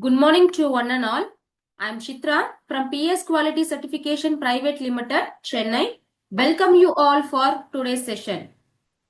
Good morning to one and all. I am Chitra from PS Quality Certification Private Limited, Chennai. Welcome you all for today's session.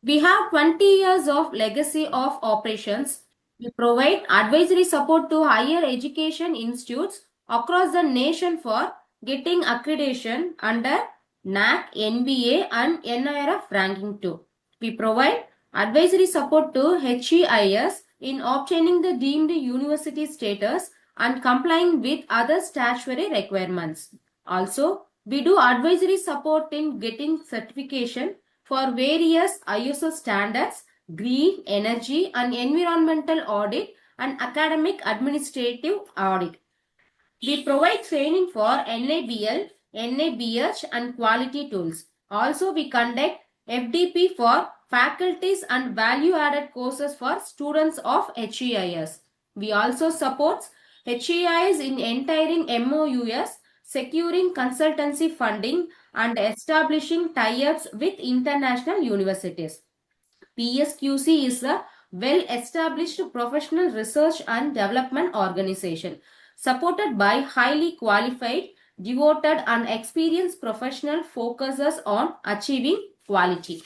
We have 20 years of legacy of operations. We provide advisory support to higher education institutes across the nation for getting accreditation under NAAC, NBA and NIRF ranking 2. We provide advisory support to HEIS in obtaining the deemed university status and complying with other statutory requirements. Also, we do advisory support in getting certification for various ISO standards, green, energy and environmental audit and academic administrative audit. We provide training for NABL, NABH and quality tools. Also, we conduct FDP for faculties and value-added courses for students of HEIS. We also support HEIS in entering MOUs, securing consultancy funding and establishing tie-ups with international universities. PSQC is a well-established professional research and development organization supported by highly qualified, devoted and experienced professional focuses on achieving quality.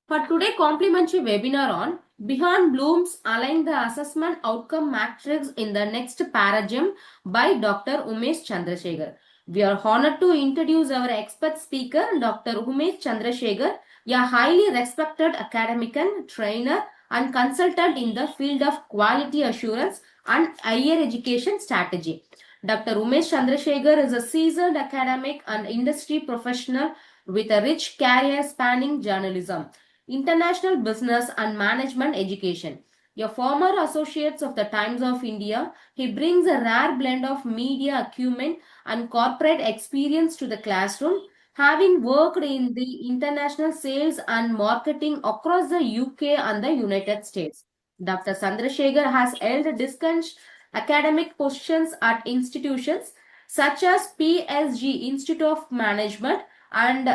For today complimentary webinar on Beyond Bloom's Align the Assessment Outcome Matrix in the Next Paradigm by Dr. Umesh Chandrasekhar. We are honored to introduce our expert speaker, Dr. Umesh Chandrasekhar, a highly respected academician, trainer and consultant in the field of quality assurance and higher education strategy. Dr. Umesh Chandrasekhar is a seasoned academic and industry professional with a rich career spanning journalism, international business and management education. A former associate of the Times of India, he brings a rare blend of media acumen and corporate experience to the classroom, having worked in the international sales and marketing across the UK and the United States. Dr. Chandrasekhar has held distinguished academic positions at institutions such as PSG Institute of Management and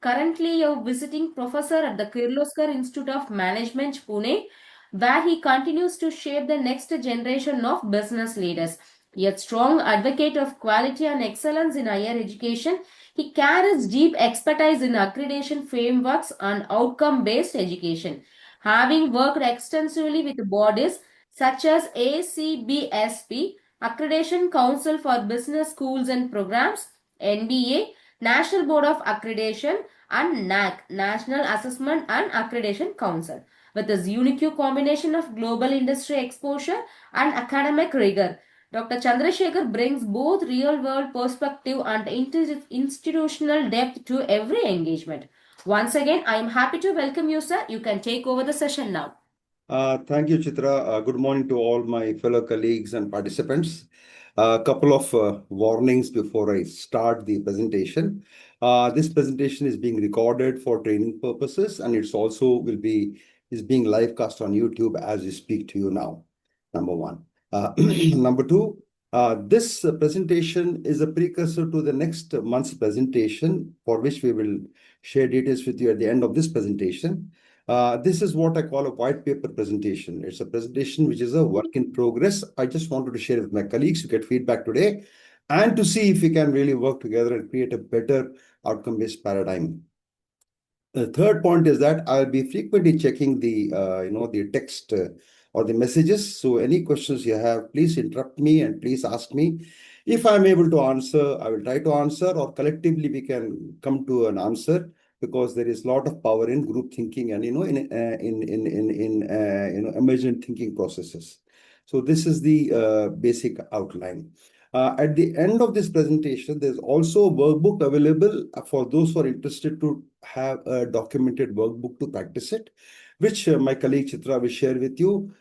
currently a visiting professor at the Kirloskar Institute of Management, Pune, where he continues to shape the next generation of business leaders. A strong advocate of quality and excellence in higher education, he carries deep expertise in accreditation frameworks and outcome-based education. Having worked extensively with bodies such as ACBSP, Accreditation Council for Business Schools and Programs, NBA, National Board of Accreditation, and NAAC, National Assessment and Accreditation Council. With his unique combination of global industry exposure and academic rigor, Dr. Chandrasekhar brings both real-world perspective and institutional depth to every engagement. Once again, I am happy to welcome you, sir. You can take over the session now. Thank you, Chitra. Good morning to all my fellow colleagues and participants. A couple of warnings before I start the presentation. This presentation is being recorded for training purposes, and it's also is being live cast on YouTube as we speak to you now. Number one. Number two, this presentation is a precursor to the next month's presentation, for which we will share details with you at the end of this presentation. This is what I call a white paper presentation. It's a presentation which is a work in progress. I just wanted to share it with my colleagues to get feedback today and to see if we can really work together and create a better outcome-based paradigm. The third point is that I'll be frequently checking the text or the messages. So any questions you have, please interrupt me and please ask me. If I'm able to answer, I will try to answer, or collectively we can come to an answer, because there is a lot of power in group thinking and emergent thinking processes. So this is the basic outline. At the end of this presentation, there's also a workbook available for those who are interested to have a documented workbook to practice it, which my colleague Chitra will share with you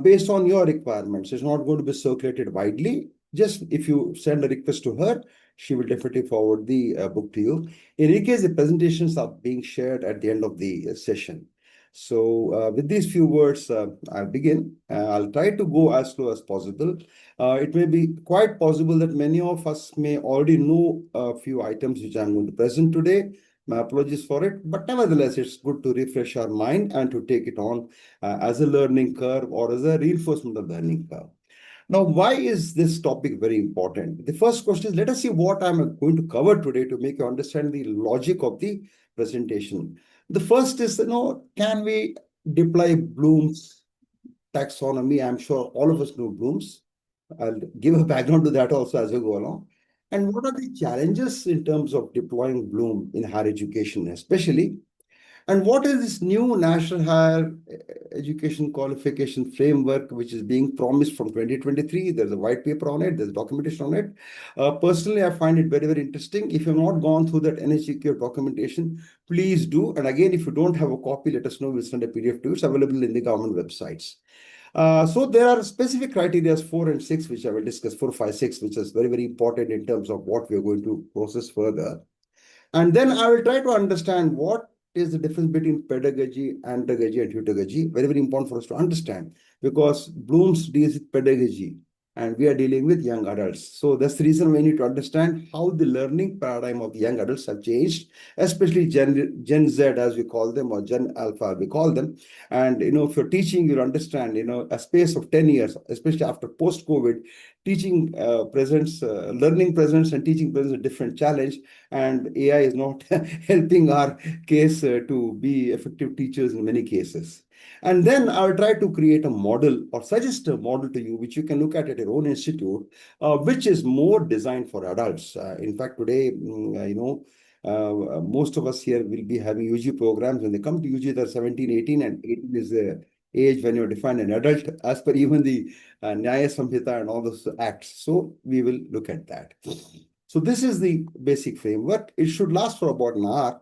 based on your requirements. It's not going to be circulated widely. Just if you send a request to her, she will definitely forward the book to you. In any case, the presentations are being shared at the end of the session. So with these few words, I'll begin. I'll try to go as slow as possible. It may be quite possible that many of us may already know a few items which I'm going to present today. My apologies for it, but nevertheless, it's good to refresh our mind and to take it on as a learning curve or as a reinforcement of learning curve. Now, why is this topic very important? The first question is, let us see what I'm going to cover today to make you understand the logic of the presentation. The first is, can we deploy Bloom's taxonomy? I'm sure all of us know Bloom's. I'll give a background to that also as we go along. And what are the challenges in terms of deploying Bloom in higher education, especially? And what is this new National Higher Education Qualification Framework, which is being promised from 2023? There's a white paper on it, there's documentation on it. Personally, I find it very, very interesting. If you've not gone through that NHEQ documentation, please do. And again, if you don't have a copy, let us know. We'll send a PDF to you. It's available in the government websites. So there are specific criteria 4 and 6, which I will discuss, 4, 5, 6, which is very, very important in terms of what we are going to process further. And then I will try to understand what is the difference between pedagogy, andragogy, and heterogogy. Very, very important for us to understand, because Bloom's deals with pedagogy and we are dealing with young adults. So that's the reason we need to understand how the learning paradigm of the young adults have changed, especially Gen Z, as we call them, or Gen Alpha, we call them. And, if you're teaching, you'll understand, a space of 10 years, especially after post-COVID, teaching learning presents and teaching presents a different challenge. And AI is not helping our case to be effective teachers in many cases. And then I'll try to create a model or suggest a model to you, which you can look at your own institute, which is more designed for adults. In fact, today, most of us here will be having UG programs. When they come to UG, they're 17, 18, and 18 is the age when you're defined an adult, as per even the Nyaya Samhita and all those acts. So we will look at that. So this is the basic framework. It should last for about an hour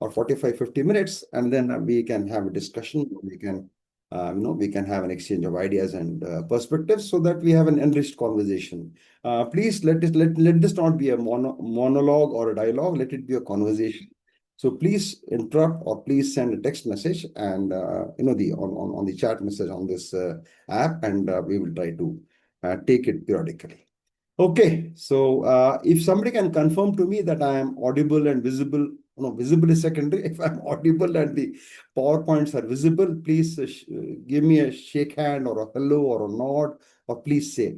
or 45, 50 minutes, and then we can have a discussion. We can have an exchange of ideas and perspectives so that we have an enriched conversation. Please let this not be a monologue or a dialogue. Let it be a conversation. So please interrupt or please send a text message and on the chat message on this app, and we will try to take it periodically. Okay, so if somebody can confirm to me that I am audible and visible, visible is secondary. If I'm audible and the PowerPoints are visible, please give me a shake hand or a hello or a nod, or please say.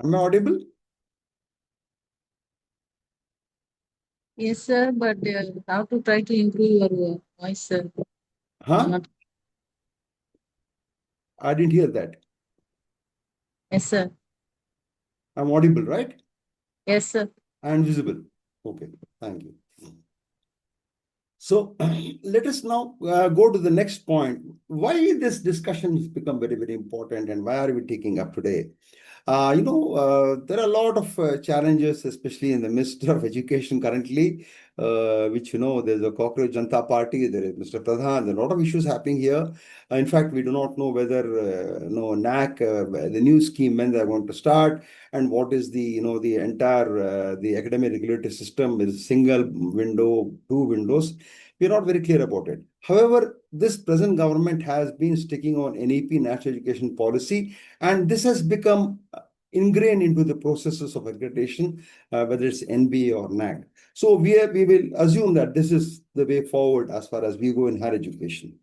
Am I audible? Yes, sir, but how to try to improve your voice, sir? Huh? I didn't hear that. Yes, sir. I'm audible, right? Yes, sir. And visible. Okay, thank you. So let us now go to the next point. Why this discussion has become very, very important, and why are we taking up today? There are a lot of challenges, especially in the midst of education currently, which, there's a cockroach Janata Party, there is Mr. Pradhan, there are a lot of issues happening here. In fact, we do not know whether, NAAC, the new scheme, when they're going to start, and what is the entire, the academic regulatory system is single window, two windows. We're not very clear about it. However, this present government has been sticking on NEP, National Education Policy, and this has become ingrained into the processes of accreditation, whether it's NBA or NAAC. So we will assume that this is the way forward as far as we go in higher education.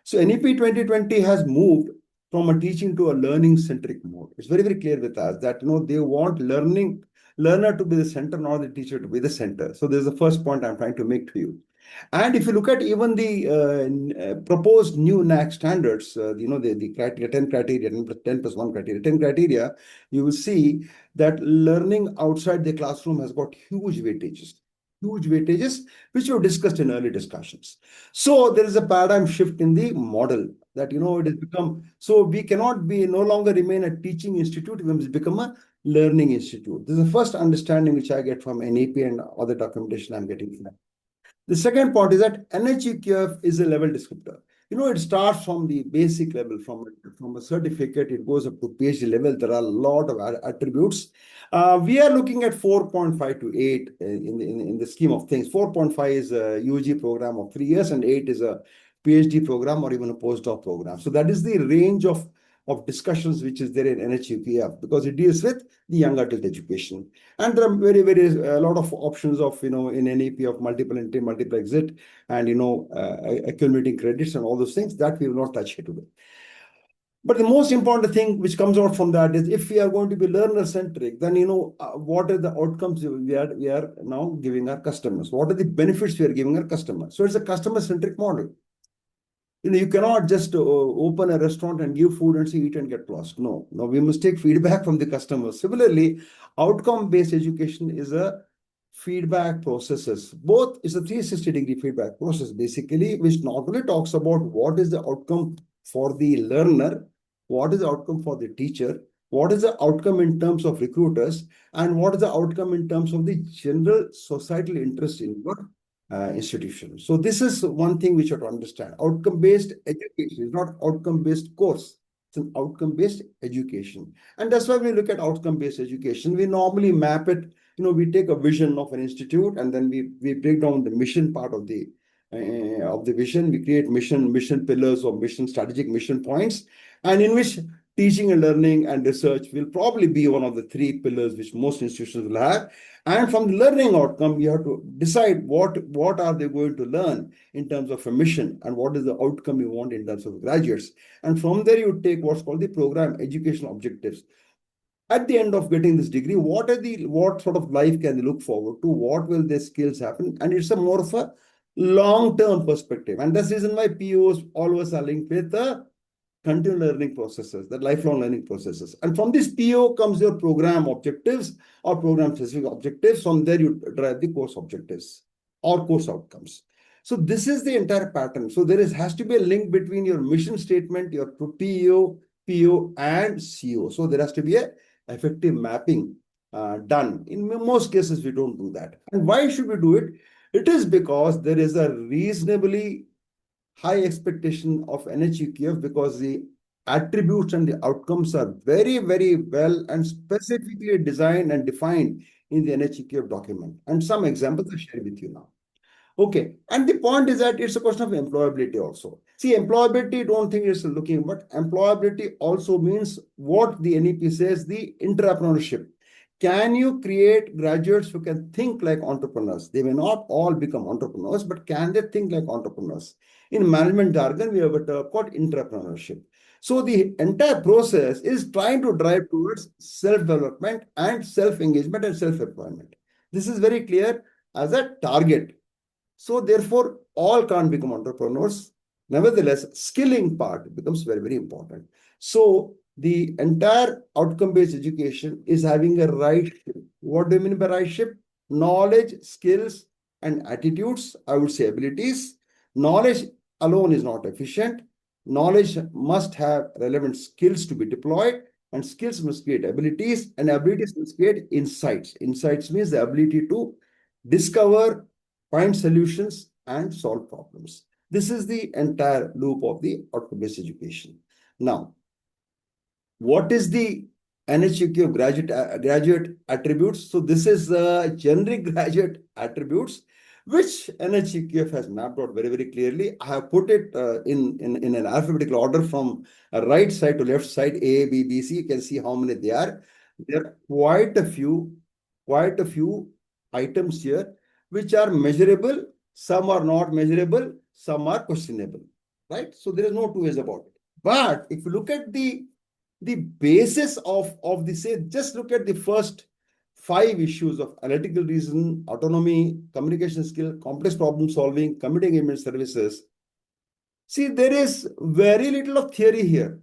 So NEP 2020 has moved from a teaching to a learning-centric mode. It's very, very clear with us that they want learner to be the center, not the teacher to be the center. So there's the first point I'm trying to make to you. And if you look at even the proposed new NAAC standards, the criteria, 10 criteria, 10 plus 1 criteria, 10 criteria, you will see that learning outside the classroom has got huge weightages, which were discussed in early discussions. So there is a paradigm shift in the model that, it has become, so we cannot be no longer remain a teaching institute, we must become a learning institute. This is the first understanding which I get from NAP and other documentation I'm getting from that. The second point is that NHEQF is a level descriptor. It starts from the basic level, from a certificate, it goes up to PhD level. There are a lot of attributes. We are looking at 4.5 to 8 in the scheme of things. 4.5 is a UG program of 3 years, and 8 is a PhD program or even a postdoc program. So that is the range of of discussions which is there in NHUPF, because it deals with the young adult education. And there are a lot of options of, in NEP of multiple entry, multiple exit, and, accumulating credits and all those things that we will not touch here today. But the most important thing which comes out from that is, if we are going to be learner centric, then what are the outcomes we are now giving our customers? What are the benefits we are giving our customers? So it's a customer centric model. You cannot just open a restaurant and give food and say eat and get lost. No, we must take feedback from the customers. Similarly, outcome-based education is a feedback processes. Both is a 360-degree feedback process, basically, which not only talks about what is the outcome for the learner, what is the outcome for the teacher, what is the outcome in terms of recruiters, and what is the outcome in terms of the general societal interest in your institution. So this is one thing we should understand. Outcome-based education is not outcome-based course. It's an outcome-based education. And that's why we look at outcome-based education. We normally map it, we take a vision of an institute, and then we break down the mission part of the vision. We create mission pillars or strategic mission points, and in which teaching and learning and research will probably be one of the 3 pillars which most institutions will have. And from the learning outcome, you have to decide what are they going to learn in terms of a mission, and what is the outcome you want in terms of graduates. And from there, you take what's called the program educational objectives. At the end of getting this degree, what sort of life can they look forward to? What will their skills happen? And it's a more of a long-term perspective. And that's the reason why POs always are linked with the continual learning processes, the lifelong learning processes. And from this PO comes your program objectives or program specific objectives. From there, you drive the course objectives or course outcomes. So this is the entire pattern. So there has to be a link between your mission statement, your PO, and CO. So there has to be a effective mapping done. In most cases, we don't do that. And why should we do it? It is because there is a reasonably high expectation of NHUQF, because the attributes and the outcomes are very, very well and specifically designed and defined in the NHUQF document. And some examples I'll share with you now. Okay, and the point is that it's a question of employability also. See, employability, don't think it's looking, but employability also means what the NEP says, the entrepreneurship. Can you create graduates who can think like entrepreneurs? They may not all become entrepreneurs, but can they think like entrepreneurs? In management jargon, we have a term called entrepreneurship. So the entire process is trying to drive towards self-development and self-engagement and self-employment. This is very clear as a target. So therefore, all can't become entrepreneurs. Nevertheless, skilling part becomes very, very important. So the entire outcome-based education is having a right ship. What do you mean by right ship? Knowledge, skills, and attitudes, I would say abilities. Knowledge alone is not efficient. Knowledge must have relevant skills to be deployed, and skills must create abilities, and abilities must create insights. Insights means the ability to discover, find solutions, and solve problems. This is the entire loop of the outcome-based education. Now, what is the NHUQ graduate attributes? So this is generic graduate attributes, which NHUQF has mapped out very, very clearly. I have put it in an alphabetical order from right side to left side, A, B, B, C. You can see how many they are. There are quite a few items here, which are measurable. Some are not measurable. Some are questionable, right? So there is no two ways about it. But if you look at the basis of the say, just look at the first 5 issues of analytical reason, autonomy, communication skill, complex problem solving, community engagement services. See, there is very little of theory here.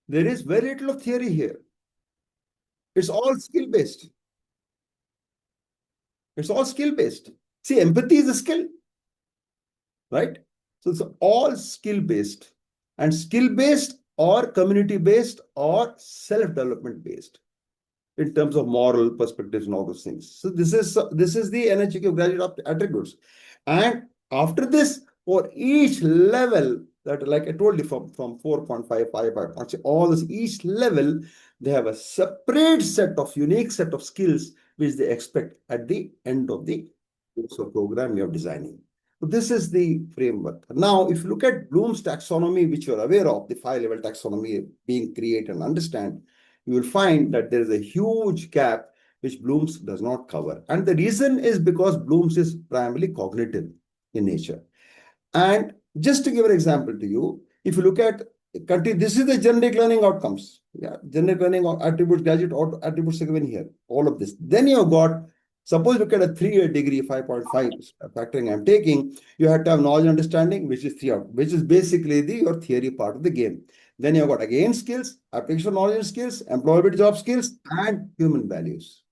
There is very little of theory here. It's all skill-based. It's all skill-based. See, empathy is a skill, right? So it's all skill-based, and skill-based or community-based or self-development-based in terms of moral perspectives and all those things. So this is the NHQ graduate attributes. And after this, for each level, that like I told you, from 4.5, 5.6, all this, each level, they have a separate set of unique set of skills which they expect at the end of the course or program you are designing. So this is the framework. Now, if you look at Bloom's taxonomy, which you're aware of, the 5-level taxonomy being create and understand, you will find that there is a huge gap which Bloom's does not cover. And the reason is because Bloom's is primarily cognitive in nature. And just to give an example to you, if you look at country, this is the generic learning outcomes. Yeah, generic learning attributes, graduate attributes are given here, all of this. Then you've got, suppose look at a 3-year degree, 5.5 factoring I'm taking, you have to have knowledge understanding, which is 3 out, which is basically your theory part of the game. Then you've got again skills, application knowledge and skills, employability job skills, and human values.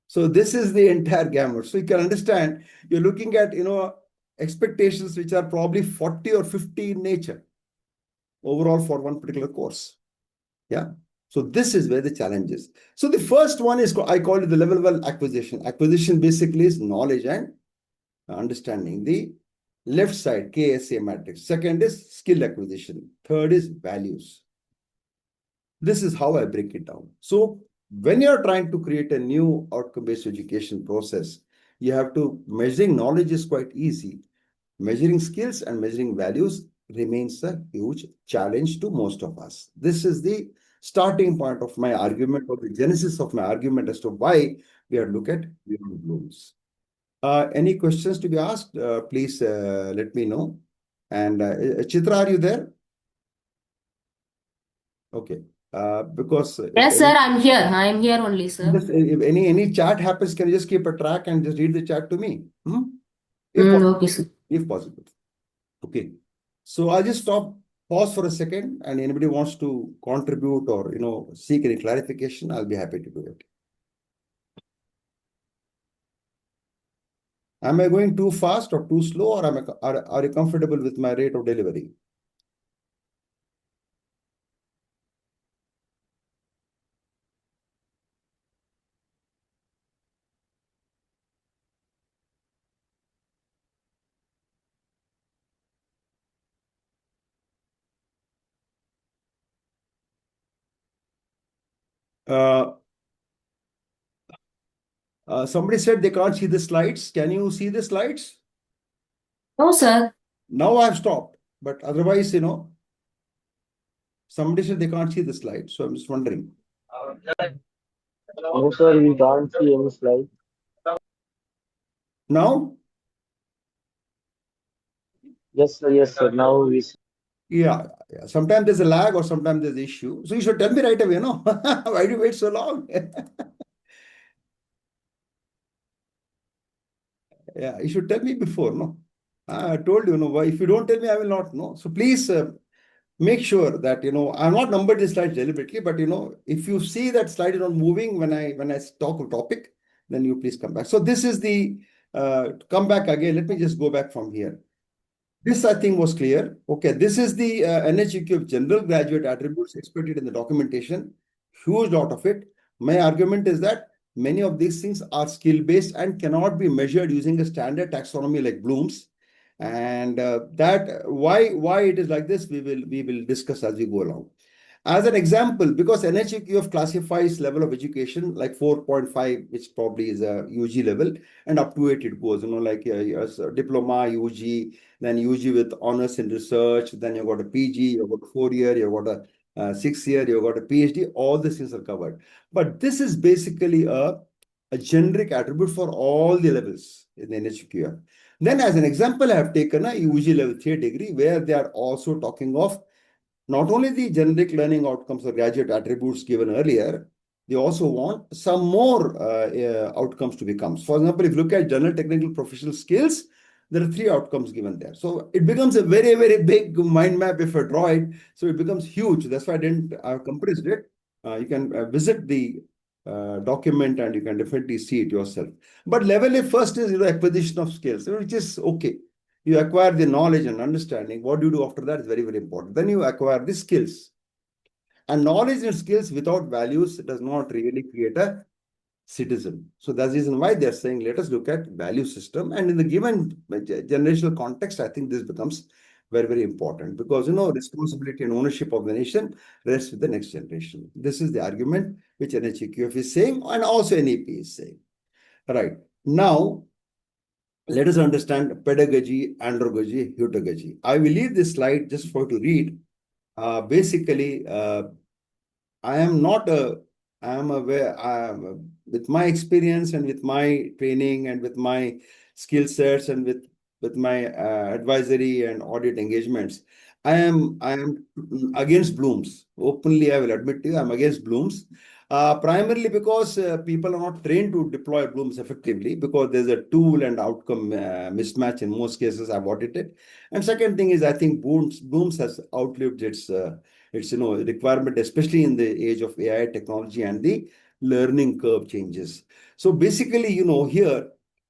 So this is the entire gamut. So you can understand, you're looking at, expectations which are probably 40 or 50 in nature overall for one particular course. Yeah. So this is where the challenge is. So the first one is, I call it the level 1 acquisition. Acquisition basically is knowledge and understanding. The left side, KSA matrix. Second is skill acquisition. Third is values. This is how I break it down. So when you're trying to create a new outcome-based education process, you have to, measuring knowledge is quite easy. Measuring skills and measuring values remains a huge challenge to most of us. This is the starting point of my argument, or the genesis of my argument as to why we are looking at beyond Bloom's. Any questions to be asked? Please let me know. And Chitra, are you there? Okay. Because Yes, sir, I'm here. I'm here only, sir. if any chat happens, can you just keep a track and just read the chat to me? Okay, sir. If possible. Okay. So I'll just pause for a second, and anybody wants to contribute or seek any clarification, I'll be happy to do it. Am I going too fast or too slow, or are you comfortable with my rate of delivery? Somebody said they can't see the slides. Can you see the slides? No, sir. Now I've stopped, but otherwise, somebody said they can't see the slides. So I'm just wondering. No, sir, we can't see any slide. Now? Yes, sir. Now we see. Yeah. Sometimes there's a lag or sometimes there's an issue. So you should tell me right away, no? Why do you wait so long? Yeah, you should tell me before, no? I told you, why. If you don't tell me, I will not know. So please make sure that, I'm not numbered the slides deliberately, but, if you see that slide is not moving when I talk a topic, then you please come back. So this is the, come back again. Let me just go back from here. This, I think, was clear. Okay, this is the NHEQ of general graduate attributes expected in the documentation. Huge lot of it. My argument is that many of these things are skill-based and cannot be measured using a standard taxonomy like Bloom's. And that why it is like this, we will discuss as we go along. As an example, because NHEQ classifies level of education like 4.5, which probably is a UG level, and up to 8 it goes, like a diploma, UG, then UG with honors in research, then you've got a PG, you've got a 4-year, you've got a 6-year, you've got a PhD, all these things are covered. But this is basically a generic attribute for all the levels in the NHEQ. Then as an example, I have taken a UG level 3 degree where they are also talking of not only the generic learning outcomes or graduate attributes given earlier, they also want some more outcomes to become. For example, if you look at general technical professional skills, there are 3 outcomes given there. So it becomes a very, very big mind map if I draw it. So it becomes huge. That's why I've compressed it. You can visit the document and you can definitely see it yourself. But level A first is acquisition of skills, which is okay. You acquire the knowledge and understanding. What do you do after that is very, very important. Then you acquire the skills. And knowledge and skills without values does not really create a citizen. So that's the reason why they're saying, let us look at value system. And in the given generational context, I think this becomes very, very important because, responsibility and ownership of the nation rests with the next generation. This is the argument which NHEQF is saying and also NEP is saying. Right. Now, let us understand pedagogy, andragogy, heutagogy. I will leave this slide just for you to read. Basically, I am not a, I am aware, with my experience and with my training and with my skill sets and with my advisory and audit engagements, I am against blooms. Openly, I will admit to you, I'm against blooms. Primarily because people are not trained to deploy blooms effectively, because there's a tool and outcome mismatch in most cases I've audited. And second thing is, I think blooms has outlived its requirement, especially in the age of AI technology and the learning curve changes. So basically, here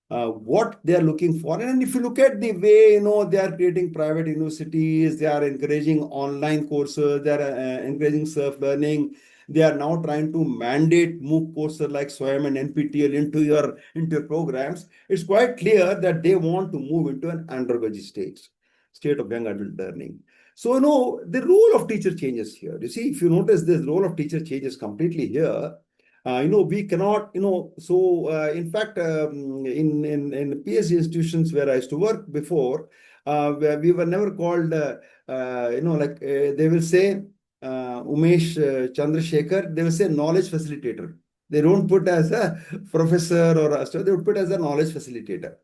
what they are looking for, and if you look at the way they are creating private universities, they are encouraging online courses, they are encouraging self-learning. They are now trying to mandate MOOC courses like SWAYAM and NPTEL into your programs. It's quite clear that they want to move into an andragogy state of young adult learning. So, the role of teacher changes here. You see, if you notice, this role of teacher changes completely here. We cannot, in fact, in PhD institutions where I used to work before, where we were never called, they will say, Umesh Chandrasekhar, they will say knowledge facilitator. They don't put as a professor or a, they would put as a knowledge facilitator.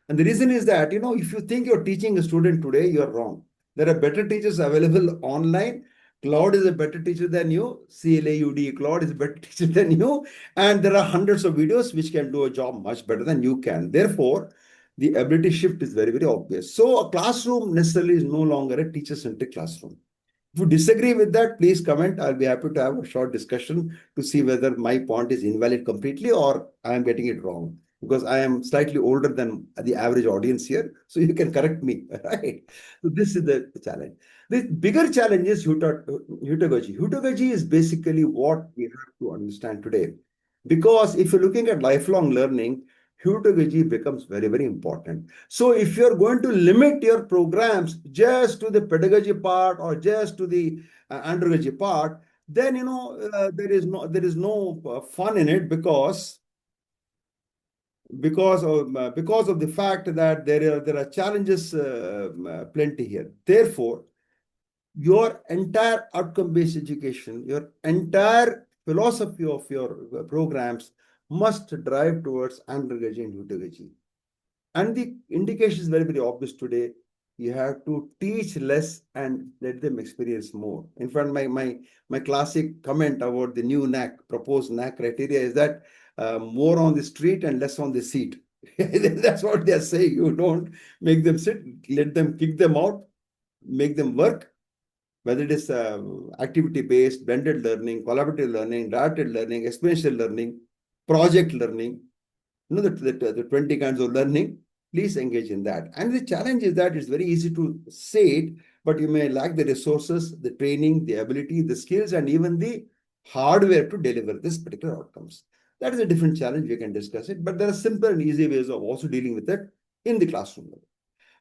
And the reason is that, if you think you're teaching a student today, you're wrong. There are better teachers available online. Claude is a better teacher than you. CLAUD, Claude is a better teacher than you. And there are hundreds of videos which can do a job much better than you can. Therefore, the ability shift is very, very obvious. So a classroom necessarily is no longer a teacher-centric classroom. If you disagree with that, please comment. I'll be happy to have a short discussion to see whether my point is invalid completely or I am getting it wrong. Because I am slightly older than the average audience here. So you can correct me, right? So this is the challenge. The bigger challenge is heutagogy. Heutagogy is basically what we have to understand today. Because if you're looking at lifelong learning, heutagogy becomes very, very important. So if you're going to limit your programs just to the pedagogy part or just to the andragogy part, then there is no fun in it, because of the fact that there are challenges plenty here. Therefore, your entire outcome-based education, your entire philosophy of your programs must drive towards andragogy and heutagogy. And the indication is very, very obvious today. You have to teach less and let them experience more. In fact, my classic comment about the new NAAC, proposed NAAC criteria, is that more on the street and less on the seat. That's what they are saying. You don't make them sit, let them kick them out, make them work. Whether it is activity-based, blended learning, collaborative learning, directed learning, experiential learning, project learning, the 20 kinds of learning, please engage in that. And the challenge is that it's very easy to say it, but you may lack the resources, the training, the ability, the skills, and even the hardware to deliver this particular outcomes. That is a different challenge. We can discuss it, but there are simple and easy ways of also dealing with it in the classroom level.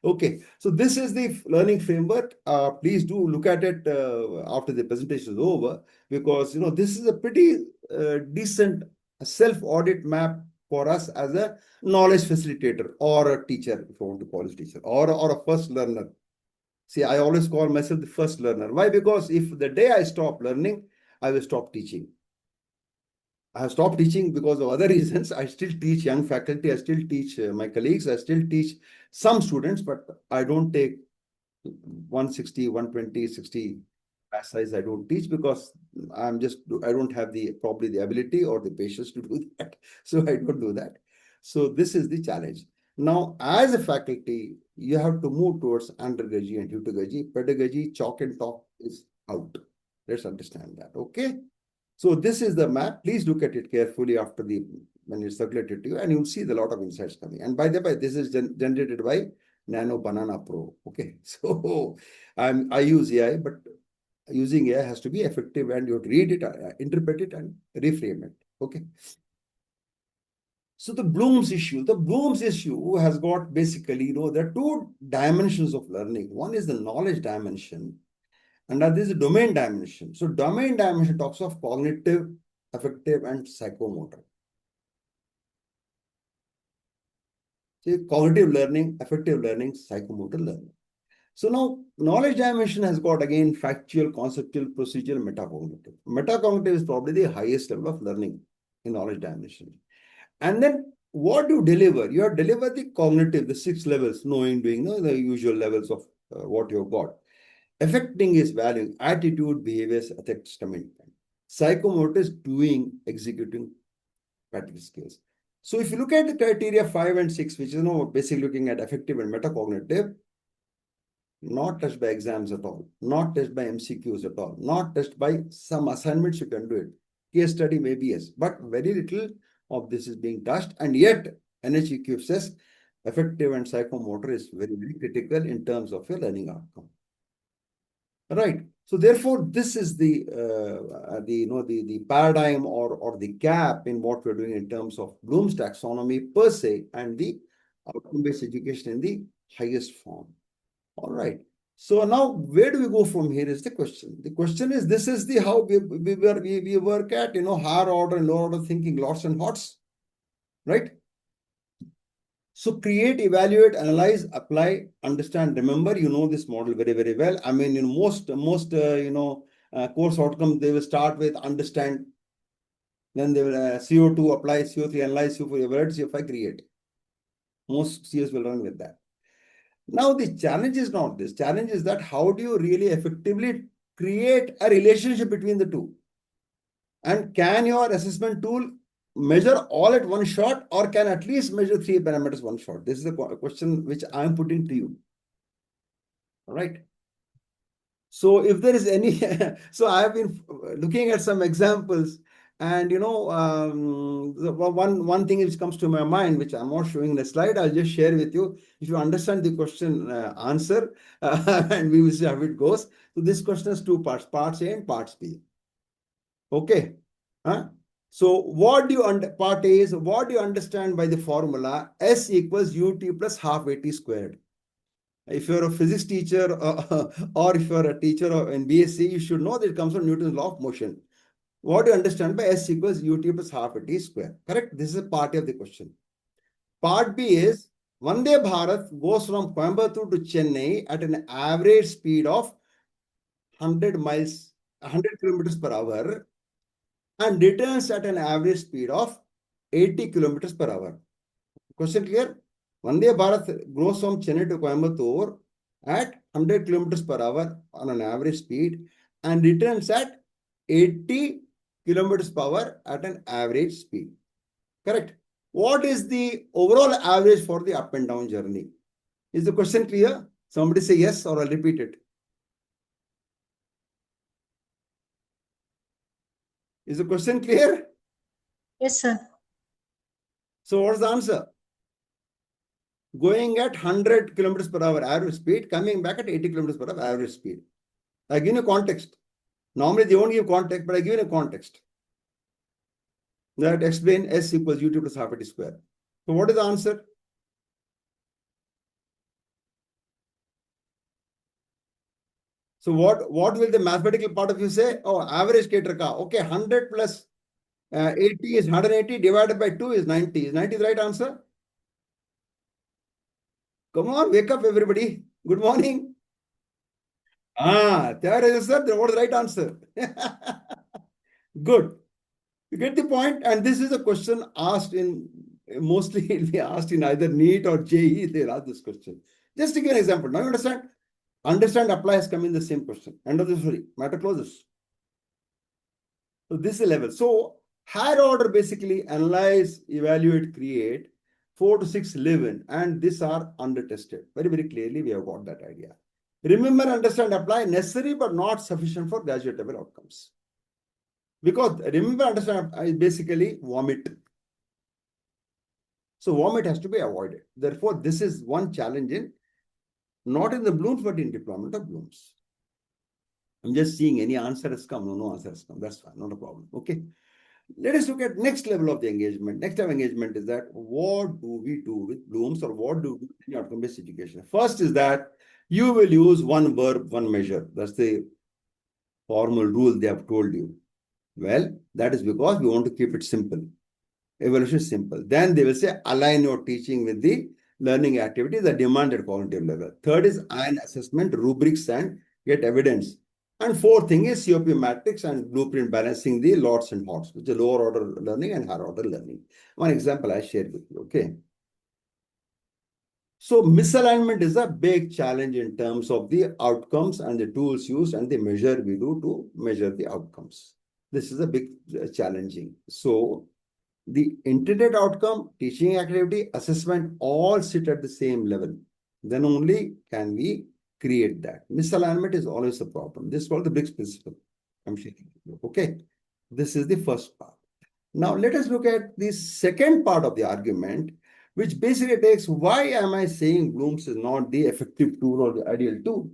Okay, so this is the learning framework. Please do look at it after the presentation is over, because this is a pretty decent self-audit map for us as a knowledge facilitator or a teacher, if you want to call it teacher, or a first learner. See, I always call myself the first learner. Why? Because if the day I stop learning, I will stop teaching. I have stopped teaching because of other reasons. I still teach young faculty. I still teach my colleagues. I still teach some students, but I don't take 160, 120, 60 class size. I don't teach because I don't have probably the ability or the patience to do that. So I don't do that. So this is the challenge. Now, as a faculty, you have to move towards andragogy and heutagogy. Pedagogy, chalk and talk is out. Let's understand that. Okay. So this is the map. Please look at it carefully when it's circulated to you, and you'll see a lot of insights coming. And by the way, this is generated by Nano Banana Pro. Okay, so I use AI, but using AI has to be effective, and you have to read it, interpret it, and reframe it. Okay. So the Bloom's issue has got basically, there are two dimensions of learning. One is the knowledge dimension, and that is the domain dimension. So domain dimension talks of cognitive, affective, and psychomotor. See, cognitive learning, affective learning, psychomotor learning. So now knowledge dimension has got again factual, conceptual, procedural, metacognitive. Metacognitive is probably the highest level of learning in knowledge dimension. And then what you deliver? You have delivered the cognitive, the 6 levels, knowing, doing, the usual levels of what you've got. Affecting is valuing, attitude, behaviors, ethics, commitment. Psychomotor is doing, executing, practical skills. So if you look at the criteria 5 and 6, which is basically looking at affective and metacognitive, not touched by exams at all, not touched by MCQs at all, not touched by some assignments you can do it. Case study maybe yes, but very little of this is being touched, and yet NHEQ says affective and psychomotor is very, very critical in terms of your learning outcome. Right. So therefore, this is the paradigm or the gap in what we're doing in terms of Bloom's taxonomy per se and the outcome-based education in the highest form. All right. So now where do we go from here is the question. The question is, this is the how we work at, higher order and lower order thinking, lots and hots, right? So create, evaluate, analyze, apply, understand, remember, this model very, very well. I mean, in most course outcomes, they will start with understand, then they will CO2 apply, CO3 analyze, CO4 evaluate, CO5 create. Most CS will run with that. Now, the challenge is not this. Challenge is that how do you really effectively create a relationship between the two? And can your assessment tool measure all at one shot, or can at least measure 3 parameters one shot? This is the question which I am putting to you. All right. So if there is any, so I have been looking at some examples, and one thing which comes to my mind, which I'm not showing in the slide, I'll just share with you. If you understand the question, answer, and we will see how it goes. So this question has 2 parts, parts A and parts B. Okay. So what do you part A is, what do you understand by the formula S equals UT plus half AT squared? If you're a physics teacher or if you're a teacher in BSc, you should know that it comes from Newton's law of motion. What do you understand by S equals UT plus half AT squared? Correct? This is a part of the question. Part B is, Vande Bharat goes from Coimbatore to Chennai at an average speed of 100 kilometers per hour and returns at an average speed of 80 kilometers per hour. Question clear? Vande Bharat goes from Chennai to Coimbatore at 100 kilometers per hour on an average speed and returns at 80 kilometers per hour at an average speed. Correct? What is the overall average for the up and down journey? Is the question clear? Somebody say yes, or I'll repeat it. Is the question clear? Yes, sir. So what's the answer? Going at 100 kilometers per hour average speed, coming back at 80 kilometers per hour average speed. I give you context. Normally they won't give context, but I give you a context. That explain S equals UT plus half AT square. So what is the answer? So what will the mathematical part of you say? Oh, average Ketraka. Okay, 100 plus 80 is 180 divided by 2 is 90. Is 90 the right answer? Come on, wake up everybody. Good morning. There is sir. What is the right answer? Good. You get the point? And this is a question asked in, mostly it'll be asked in either NEET or JEE. They'll ask this question. Just to give an example. Now you understand? Understand, apply has come in the same question. End of the story. Matter closes. So this is the level. So higher order basically analyze, evaluate, create. 4 to 6 live in, and these are under-tested. Very, very clearly we have got that idea. Remember, understand, apply, necessary but not sufficient for graduate level outcomes. Because remember, understand is basically vomit. So vomit has to be avoided. Therefore, this is one challenge in, not in the Blooms, but in deployment of Blooms. I'm just seeing any answer has come. No answer has come. That's fine. Not a problem. Okay. Let us look at next level of the engagement. Next level engagement is that what do we do with Blooms, or what do we do in outcome-based education? First is that you will use one verb, one measure. That's the formal rule they have told you. Well, that is because we want to keep it simple. Evaluation is simple. Then they will say align your teaching with the learning activity, the demanded cognitive level. Third is an assessment, rubrics, and get evidence. And fourth thing is COP matrix and blueprint balancing the lots and hots, which is lower order learning and higher order learning. One example I shared with you, okay? So misalignment is a big challenge in terms of the outcomes and the tools used and the measure we do to measure the outcomes. This is a big challenging. So the intended outcome, teaching activity, assessment all sit at the same level. Then only can we create that. Misalignment is always a problem. This is called the Briggs principle. I'm sharing with you. Okay. This is the first part. Now let us look at the second part of the argument, which basically takes why am I saying Bloom's is not the effective tool or the ideal tool?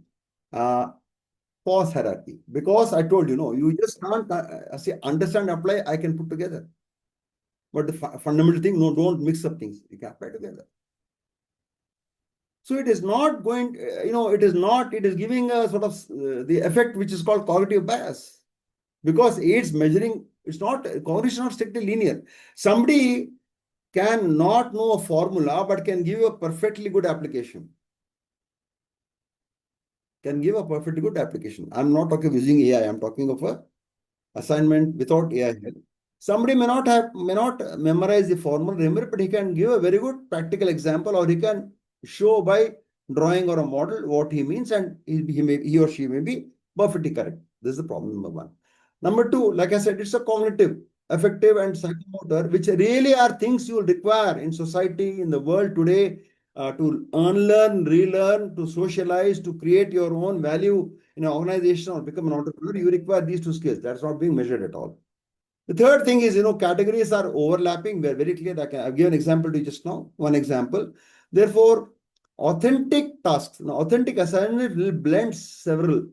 Pause hierarchy. Because I told you, no, you just can't say understand, apply, I can put together. But the fundamental thing, no, don't mix up things. You can apply together. So it is not going, it is giving a sort of the effect which is called cognitive bias. Because it's measuring, cognition is not strictly linear. Somebody can not know a formula, but can give you a perfectly good application. Can give a perfectly good application. I'm not talking of using AI. I'm talking of a assignment without AI help. Somebody may not memorize the formula, remember, but he can give a very good practical example, or he can show by drawing or a model what he means, and he or she may be perfectly correct. This is the problem number one. Number two, like I said, it's a cognitive, affective, and psychomotor, which really are things you will require in society, in the world today, to unlearn, relearn, to socialize, to create your own value in an organization or become an entrepreneur. You require these two skills. That's not being measured at all. The third thing is, categories are overlapping. We're very clear. I've given an example to you just now, one example. Therefore, authentic tasks, authentic assignment will blend several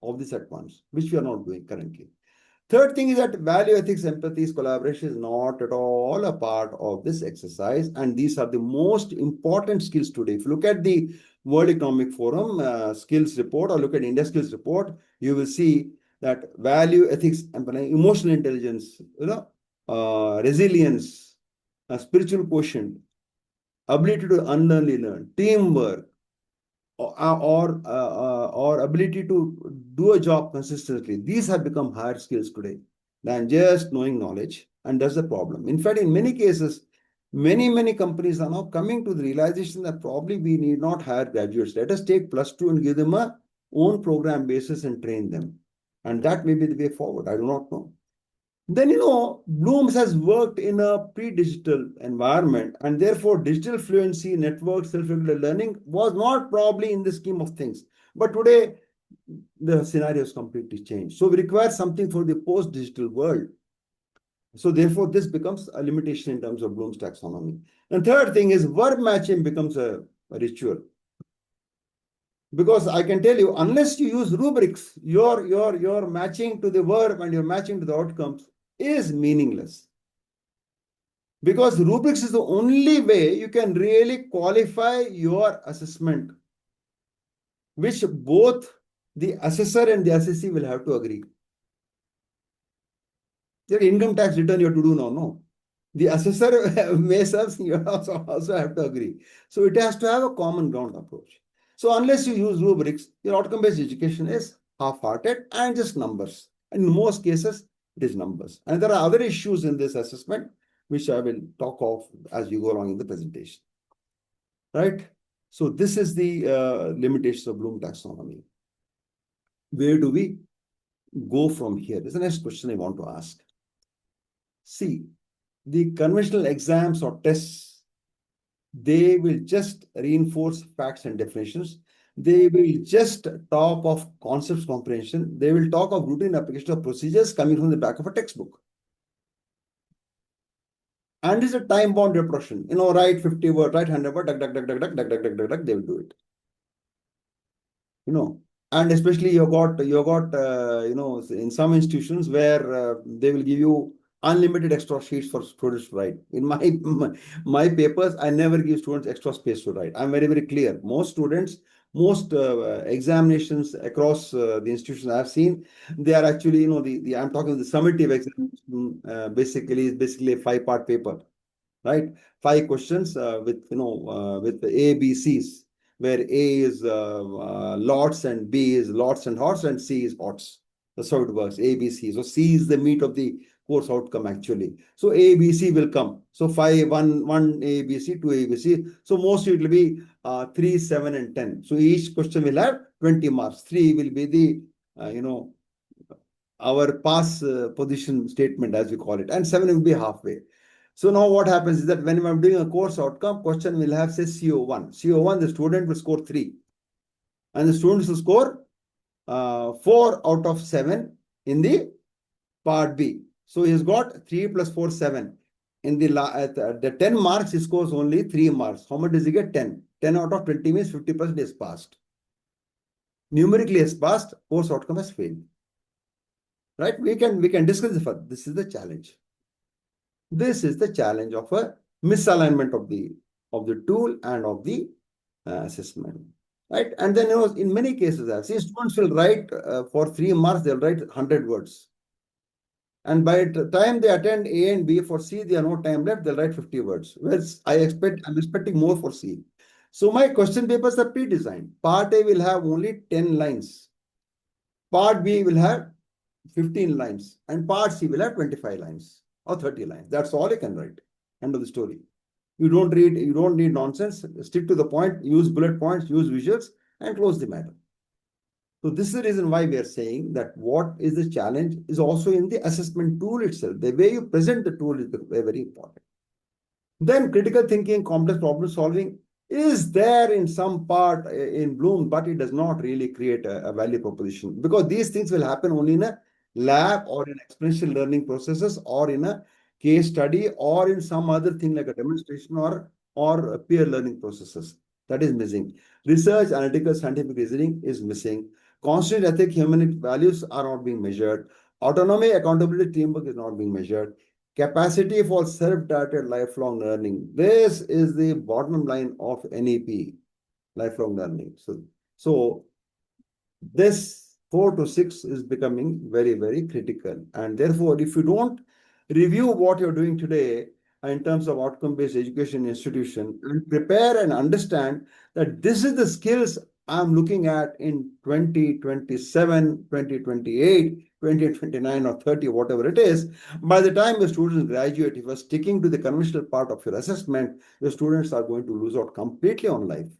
of these at once, which we are not doing currently. Third thing is that value, ethics, empathy, collaboration is not at all a part of this exercise. And these are the most important skills today. If you look at the World Economic Forum skills report or look at India skills report, you will see that value, ethics, empathy, emotional intelligence, resilience, spiritual quotient, ability to unlearn, learn, teamwork, or ability to do a job consistently. These have become higher skills today than just knowing knowledge, and that's the problem. In fact, in many cases, many companies are now coming to the realization that probably we need not hire graduates. Let us take +2 and give them a own program basis and train them. And that may be the way forward. I do not know. Then, Bloom's has worked in a pre-digital environment, and therefore digital fluency, network, self-regulated learning was not probably in the scheme of things. But today, the scenario has completely changed. So we require something for the post-digital world. So therefore, this becomes a limitation in terms of Bloom's taxonomy. And third thing is verb matching becomes a ritual. Because I can tell you, unless you use rubrics, your matching to the verb and your matching to the outcomes is meaningless. Because rubrics is the only way you can really qualify your assessment, which both the assessor and the assessee will have to agree. The income tax return you have to do now, no. The assessor may serve, you also have to agree. So it has to have a common ground approach. So unless you use rubrics, your outcome-based education is half-hearted and just numbers. And in most cases, it is numbers. And there are other issues in this assessment, which I will talk of as we go along in the presentation. Right? So this is the limitations of Bloom taxonomy. Where do we go from here? This is the next question I want to ask. See, the conventional exams or tests, they will just reinforce facts and definitions. They will just talk of concepts comprehension. They will talk of routine application of procedures coming from the back of a textbook. And it's a time-bound reproduction. Write 50 words, write 100 words, they will do it. And especially you got in some institutions where they will give you unlimited extra sheets for students to write. In my papers, I never give students extra space to write. I'm very, very clear. Most students, most examinations across the institutions I've seen, they are actually, I'm talking the summative examination, basically a 5-part paper. right? 5 questions with with the A, B, C's, where A is lots and B is lots and hots and C is hots. That's how it works. A, B, C. So C is the meat of the course outcome actually. So A, B, C will come. So 1 A, B, C, 2 A, B, C. So mostly it will be 3, 7, and 10. So each question will have 20 marks. 3 will be the our pass position statement, as we call it, and 7 will be halfway. So now what happens is that when I'm doing a course outcome, question will have, say, CO1. CO1, the student will score 3. And the students will score 4 out of 7 in the part B. So he's got 3 plus 4, 7. In the 10 marks, he scores only 3 marks. How much does he get? 10. 10 out of 20 means 50% is passed. Numerically has passed, course outcome has failed. Right? We can discuss this further. This is the challenge. This is the challenge of a misalignment of the tool and of the assessment, right? And then in many cases, I've seen students will write for 3 marks, they'll write 100 words, and by the time they attend A and B, for C they have no time left, they'll write 50 words. Whereas I'm expecting more for C. So my question papers are pre-designed. Part A will have only 10 lines. Part B will have 15 lines, and part C will have 25 lines or 30 lines. That's all you can write. End of the story. You don't need nonsense. Stick to the point, use bullet points, use visuals, and close the matter. So this is the reason why we are saying that what is the challenge is also in the assessment tool itself. The way you present the tool is very important. Then critical thinking, complex problem solving is there in some part in Bloom, but it does not really create a value proposition, because these things will happen only in a lab or in experiential learning processes or in a case study or in some other thing like a demonstration or peer learning processes. That is missing. Research, analytical, scientific reasoning is missing. Constitutional ethic, human values are not being measured. Autonomy, accountability, teamwork is not being measured. Capacity for self-directed lifelong learning. This is the bottom line of NEP, lifelong learning. So this 4 to 6 is becoming very, very critical. And therefore, if you don't review what you're doing today in terms of outcome-based education institution and prepare and understand that this is the skills I'm looking at in 2027, 2028, 2029 or 30, whatever it is, by the time the students graduate, if you're sticking to the conventional part of your assessment, the students are going to lose out completely on life.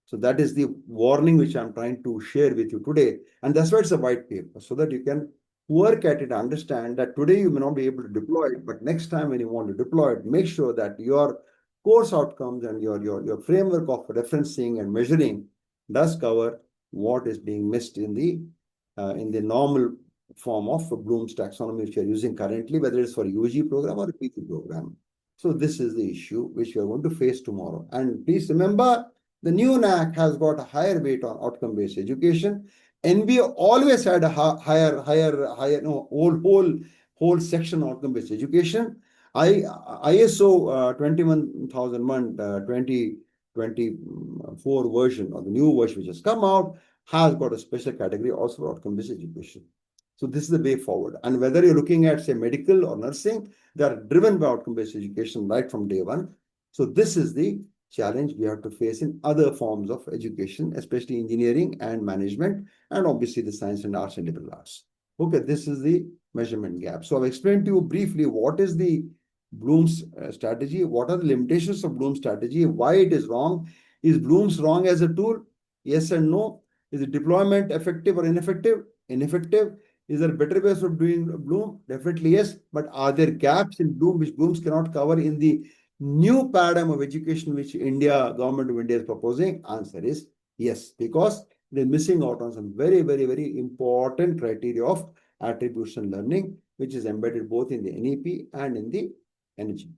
So that is the warning which I'm trying to share with you today. And that's why it's a white paper, so that you can work at it, understand that today you may not be able to deploy it, but next time when you want to deploy it, make sure that your course outcomes and your framework of referencing and measuring does cover what is being missed in the normal form of Bloom's taxonomy which you're using currently, whether it's for UG program or a PG program. So this is the issue which we are going to face tomorrow. And please remember, the new NAAC has got a higher weight on outcome-based education. NBA always had a higher, no, whole section on outcome-based education. ISO 21001 2024 version, or the new version which has come out, has got a special category also for outcome-based education. So this is the way forward. And whether you're looking at, say, medical or nursing, they are driven by outcome-based education right from day one. So this is the challenge we have to face in other forms of education, especially engineering and management, and obviously the science and arts and liberal arts. Okay, this is the measurement gap. So I've explained to you briefly what is the Bloom's strategy, what are the limitations of Bloom's strategy, why it is wrong. Is Bloom's wrong as a tool? Yes and no. Is the deployment effective or ineffective? Ineffective. Is there better ways of doing Bloom? Definitely yes. But are there gaps in Bloom which Bloom's cannot cover in the new paradigm of education which government of India is proposing? Answer is yes, because it is missing out on some very, very, very important criteria of attribution learning, which is embedded both in the NEP and in the energy.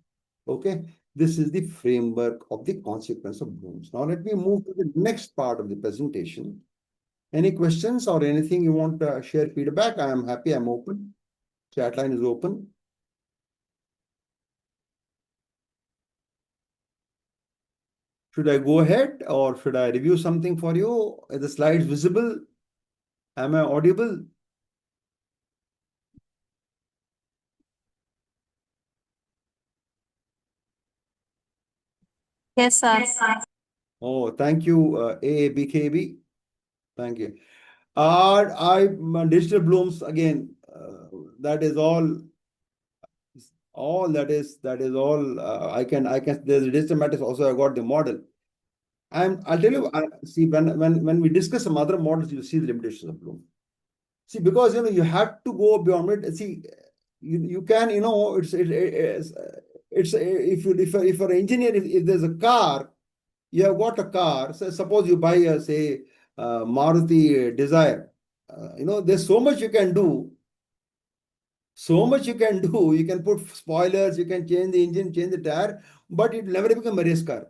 Okay, this is the framework of the consequence of Bloom's. Now let me move to the next part of the presentation. Any questions or anything you want to share feedback? I am happy, I'm open. Chat line is open. Should I go ahead or should I review something for you? Are the slides visible? Am I audible? Yes, sir. Oh, thank you, AABKB. Thank you. Digital blooms again. That is all that is all. I can. There's a digital matters also. I got the model. I'll tell you. See, when we discuss some other models, you see the limitations of Bloom. See, because you have to go beyond it. See, you can it's if you're an engineer, if there's a car, you have got a car. So suppose you buy a say Maruti Desire. There's so much you can do. So much you can do. You can put spoilers. You can change the engine, change the tire, but it will never become a race car.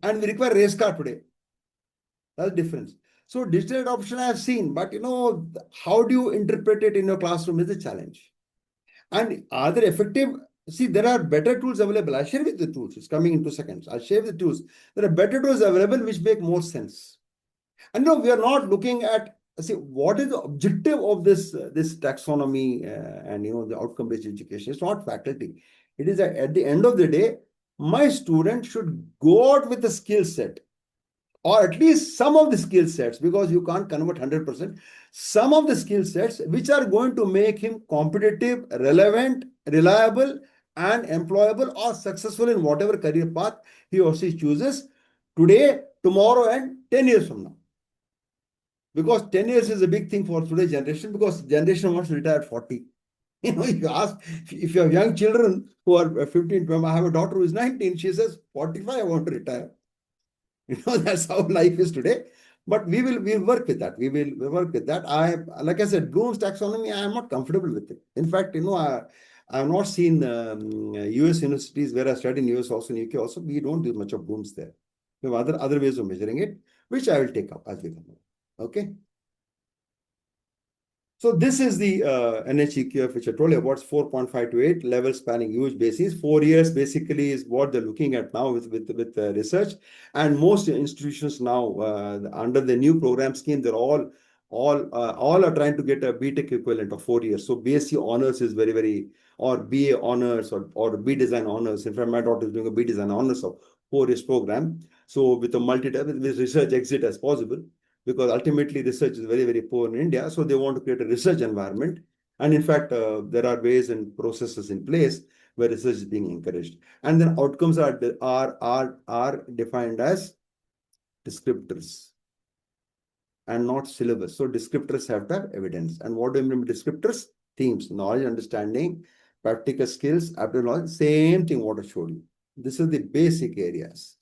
And we require race car today. That's the difference. So digital adoption I have seen, but how do you interpret it in your classroom is a challenge. And are they effective? See, there are better tools available. I'll share with the tools. It's coming in 2 seconds. I'll share the tools. There are better tools available which make more sense. And no, we are not looking at, see, what is the objective of this taxonomy and the outcome-based education? It's not faculty. It is at the end of the day, my student should go out with a skill set, or at least some of the skill sets, because you can't convert 100%, some of the skill sets which are going to make him competitive, relevant, reliable, and employable or successful in whatever career path he or she chooses today, tomorrow, and 10 years from now. Because 10 years is a big thing for today's generation, because generation wants to retire at 40. If you ask, if you have young children who are 15, 12, I have a daughter who is 19, she says, 45, I want to retire. That's how life is today. But we'll work with that. We'll work with that. Like I said, Bloom's taxonomy, I am not comfortable with it. In fact, I have not seen US universities where I studied in US also, in UK also. We don't do much of Bloom's there. We have other ways of measuring it, which I will take up as we come on. Okay. So this is the NHEQF, which I told you about, 4.5 to 8, level spanning huge basis. 4 years basically is what they're looking at now with research. And most institutions now, under the new program scheme, they're all are trying to get a BTech equivalent of 4 years. So BSc honors is very, very, or BA honors or B design honors. In fact, my daughter is doing a B design honors of 4 years program. So with a with research exit as possible, because ultimately research is very, very poor in India. So they want to create a research environment. And in fact, there are ways and processes in place where research is being encouraged. And then outcomes are defined as descriptors and not syllabus. So descriptors have to have evidence. And what do you mean by descriptors? Themes, knowledge, understanding, practical skills, aptitude knowledge, same thing what I showed you. This is the basic areas.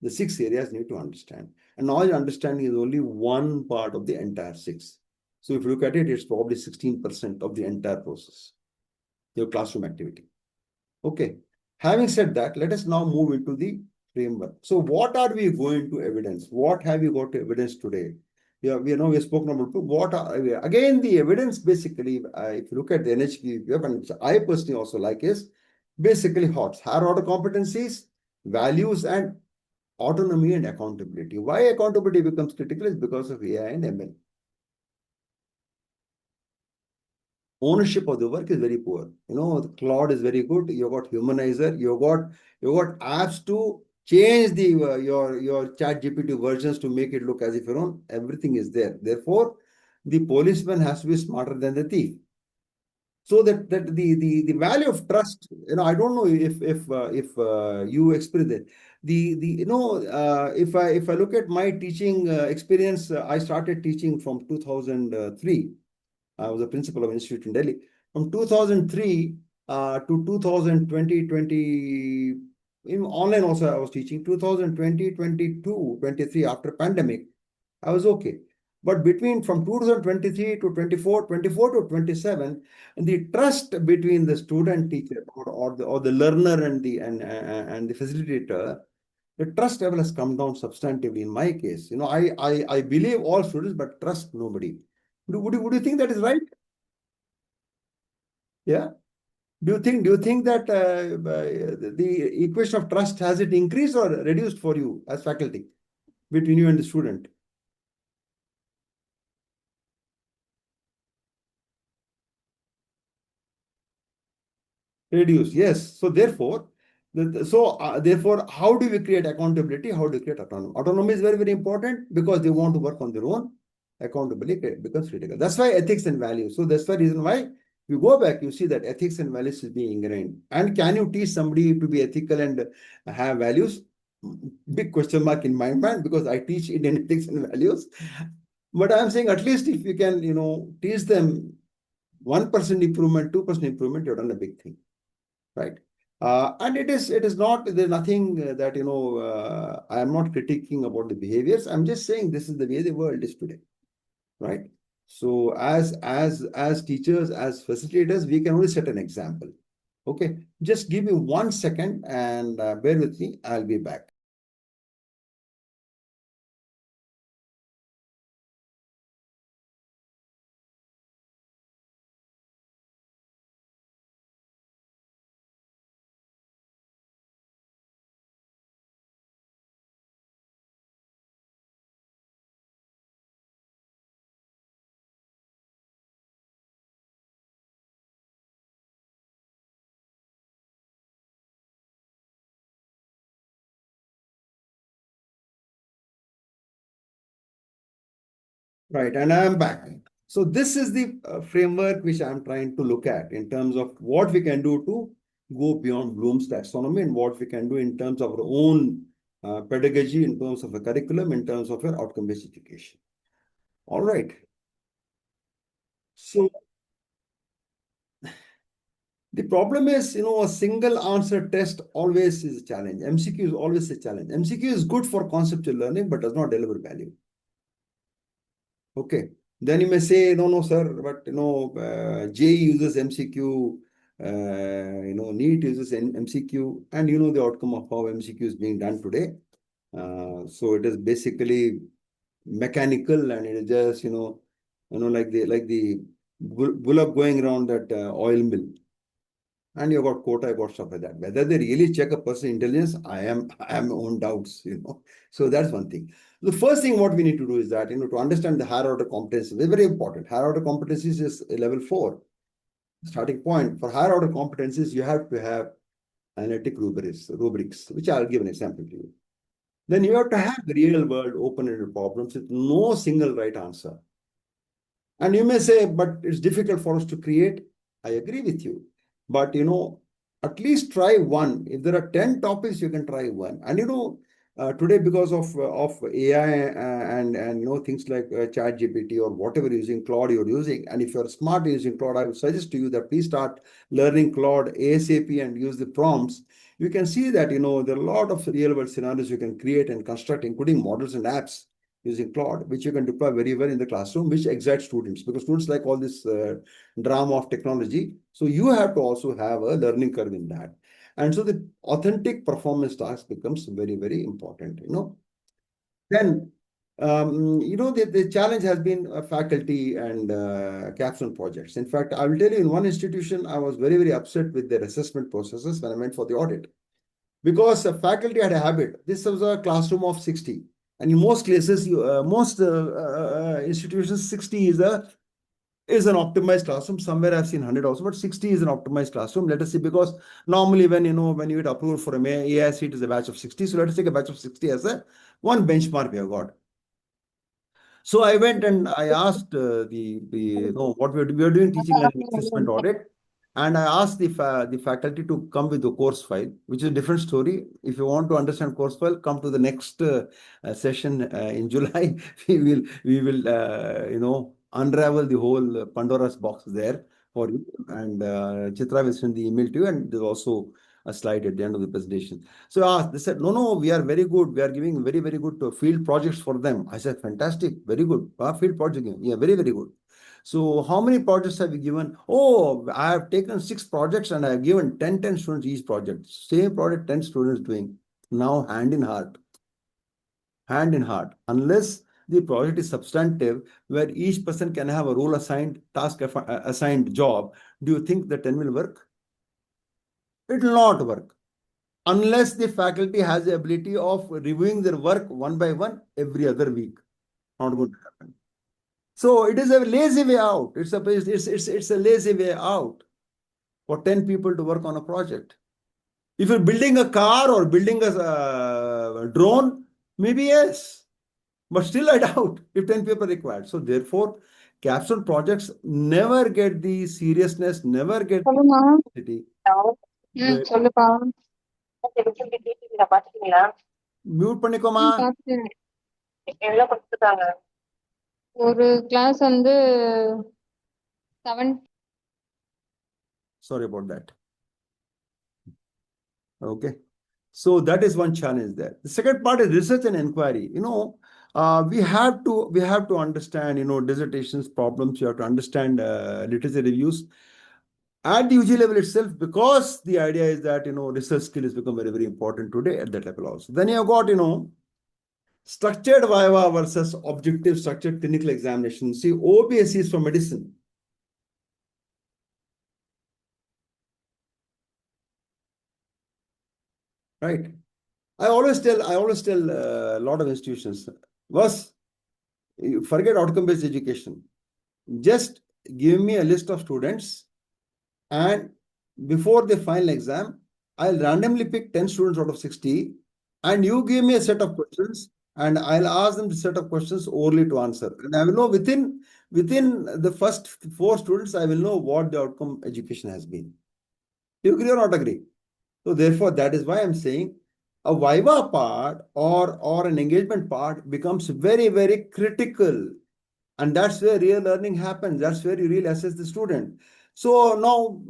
The 6 areas need to understand. And knowledge understanding is only one part of the entire 6. So if you look at it, it's probably 16% of the entire process, your classroom activity. Okay. Having said that, let us now move into the framework. So what are we going to evidence? What have you got to evidence today? Yeah, we have spoken about what are, again, the evidence basically, if you look at the NHP, and I personally also like is basically higher order competencies, values, and autonomy and accountability. Why accountability becomes critical is because of AI and ML. Ownership of the work is very poor. The Claude is very good. You got Humanizer. You got apps to change the your Chat GPT versions to make it look as if your own. Everything is there. Therefore, the policeman has to be smarter than the thief. So that the value of trust, I don't know if you experience it. If I look at my teaching experience, I started teaching from 2003. I was a principal of an institute in Delhi. From 2003 to 2020, in online also I was teaching. 2020, 22, 23 after pandemic, I was okay. But from 2023 to 24, 24 to 27, the trust between the student teacher or the learner and the facilitator, the trust level has come down substantively in my case. I believe all students, but trust nobody. Would you think that is right? Yeah. Do you think that the equation of trust, has it increased or reduced for you as faculty between you and the student? Reduce, yes. So therefore, Therefore, how do we create accountability? How do we create autonomy? Autonomy is very, very important because they want to work on their own. Accountability becomes critical. That's why ethics and values. So that's the reason why you go back, you see that ethics and values is being ingrained. And can you teach somebody to be ethical and have values? Big question mark in my mind, because I teach Indian ethics and values. But I'm saying at least if you can, teach them 1% improvement, 2% improvement, you've done a big thing, right? And it is not, there's nothing that, I am not critiquing about the behaviors. I'm just saying this is the way the world is today, right? So as teachers, as facilitators, we can only set an example. Okay, just give me 1 second and bear with me. I'll be back. Right, and I am back. So this is the framework which I'm trying to look at in terms of what we can do to go beyond Bloom's taxonomy and what we can do in terms of our own pedagogy, in terms of a curriculum, in terms of our outcome-based education. All right. So the problem is, a single answer test always is a challenge. MCQ is always a challenge. MCQ is good for conceptual learning, but does not deliver value. Okay. Then you may say, no, sir, but J uses MCQ, NEET uses MCQ, and you know the outcome of how MCQ is being done today. So it is basically mechanical, and it is just, like the bullock going around that oil mill. And you got quota, you got stuff like that. Whether they really check a person's intelligence, I am own doubts, So that's one thing. The first thing what we need to do is that, to understand the higher order competencies, is very important. Higher order competencies is level 4. Starting point. For higher order competencies, you have to have analytic rubrics, which I'll give an example to you. Then you have to have real world open-ended problems with no single right answer. And you may say, but it's difficult for us to create. I agree with you. But, at least try one. If there are 10 topics, you can try one. And, today, because of AI and things like ChatGPT or whatever you're using, Claude you're using, and if you're smart using Claude, I would suggest to you that please start learning Claude ASAP and use the prompts. You can see that, there are a lot of real-world scenarios you can create and construct, including models and apps using Claude, which you can deploy very well in the classroom, which excites students, because students like all this drama of technology. So you have to also have a learning curve in that. And so the authentic performance task becomes very, very important, Then, the challenge has been faculty and capstone projects. In fact, I will tell you, in one institution, I was very, very upset with their assessment processes when I went for the audit. Because faculty had a habit. This was a classroom of 60. And in most cases, most institutions, 60 is an optimized classroom. Somewhere I've seen 100 also, but 60 is an optimized classroom. Let us see, because normally when you get approved for a AIC, it is a batch of 60. So let us take a batch of 60 as one benchmark we have got. So I went and I asked what we are doing teaching and assessment audit. And I asked the faculty to come with the course file, which is a different story. If you want to understand course file, come to the next session in July. we will unravel the whole Pandora's box there for you. And Chitra will send the email to you, and there's also a slide at the end of the presentation. So I asked, they said, no, we are very good. We are giving very, very good field projects for them. I said, fantastic, very good. Field project, yeah, very, very good. So how many projects have you given? Oh, I have taken 6 projects and I have given 10 students each project. Same project, 10 students doing. Now hand in heart. Hand in heart. Unless the project is substantive, where each person can have a role assigned, task assigned job, do you think the 10 will work? It will not work. Unless the faculty has the ability of reviewing their work one by one every other week. Not going to happen. So it is a lazy way out. It's a lazy way out for 10 people to work on a project. If you're building a car or building a drone, maybe yes. But still, I doubt if 10 people required. So therefore, capstone projects never get the seriousness, never get சொல்லுமா the city. சொல்லுப்பா Mute பண்ணிக்கோமா. பார்த்தேன் ஒரு class வந்து 7 Sorry about that. Okay. So that is one challenge there. The second part is research and inquiry. We have to understand, dissertations, problems. You have to understand literature reviews at the UG level itself, because the idea is that, research skill has become very, very important today at that level also. Then you have got, structured viva versus objective structured clinical examination. See, OBSC is for medicine. Right. I always tell a lot of institutions, forget outcome-based education. Just give me a list of students, and before the final exam, I'll randomly pick 10 students out of 60, and you give me a set of questions, and I'll ask them the set of questions orally to answer. And I will know within the first 4 students, I will know what the outcome education has been. Do you agree or not agree? So therefore, that is why I'm saying a viva part or an engagement part becomes very, very critical. And that's where real learning happens. That's where you really assess the student. So now,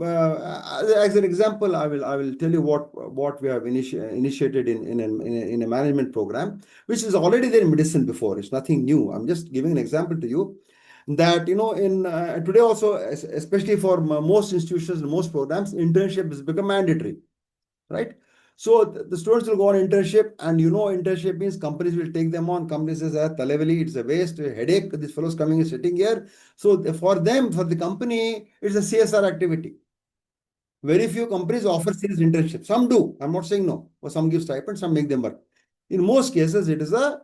as an example, I will tell you what we have initiated in a management program, which is already there in medicine before. It's nothing new. I'm just giving an example to you that, in today also, especially for most institutions and most programs, internship has become mandatory, right? So the students will go on internship, and internship means companies will take them on. Companies says, Talevali, it's a waste, a headache. This fellow's coming and sitting here. So for them, for the company, it's a CSR activity. Very few companies offer serious internship. Some do. I'm not saying no. Or some give stipend, some make them work. In most cases, it is a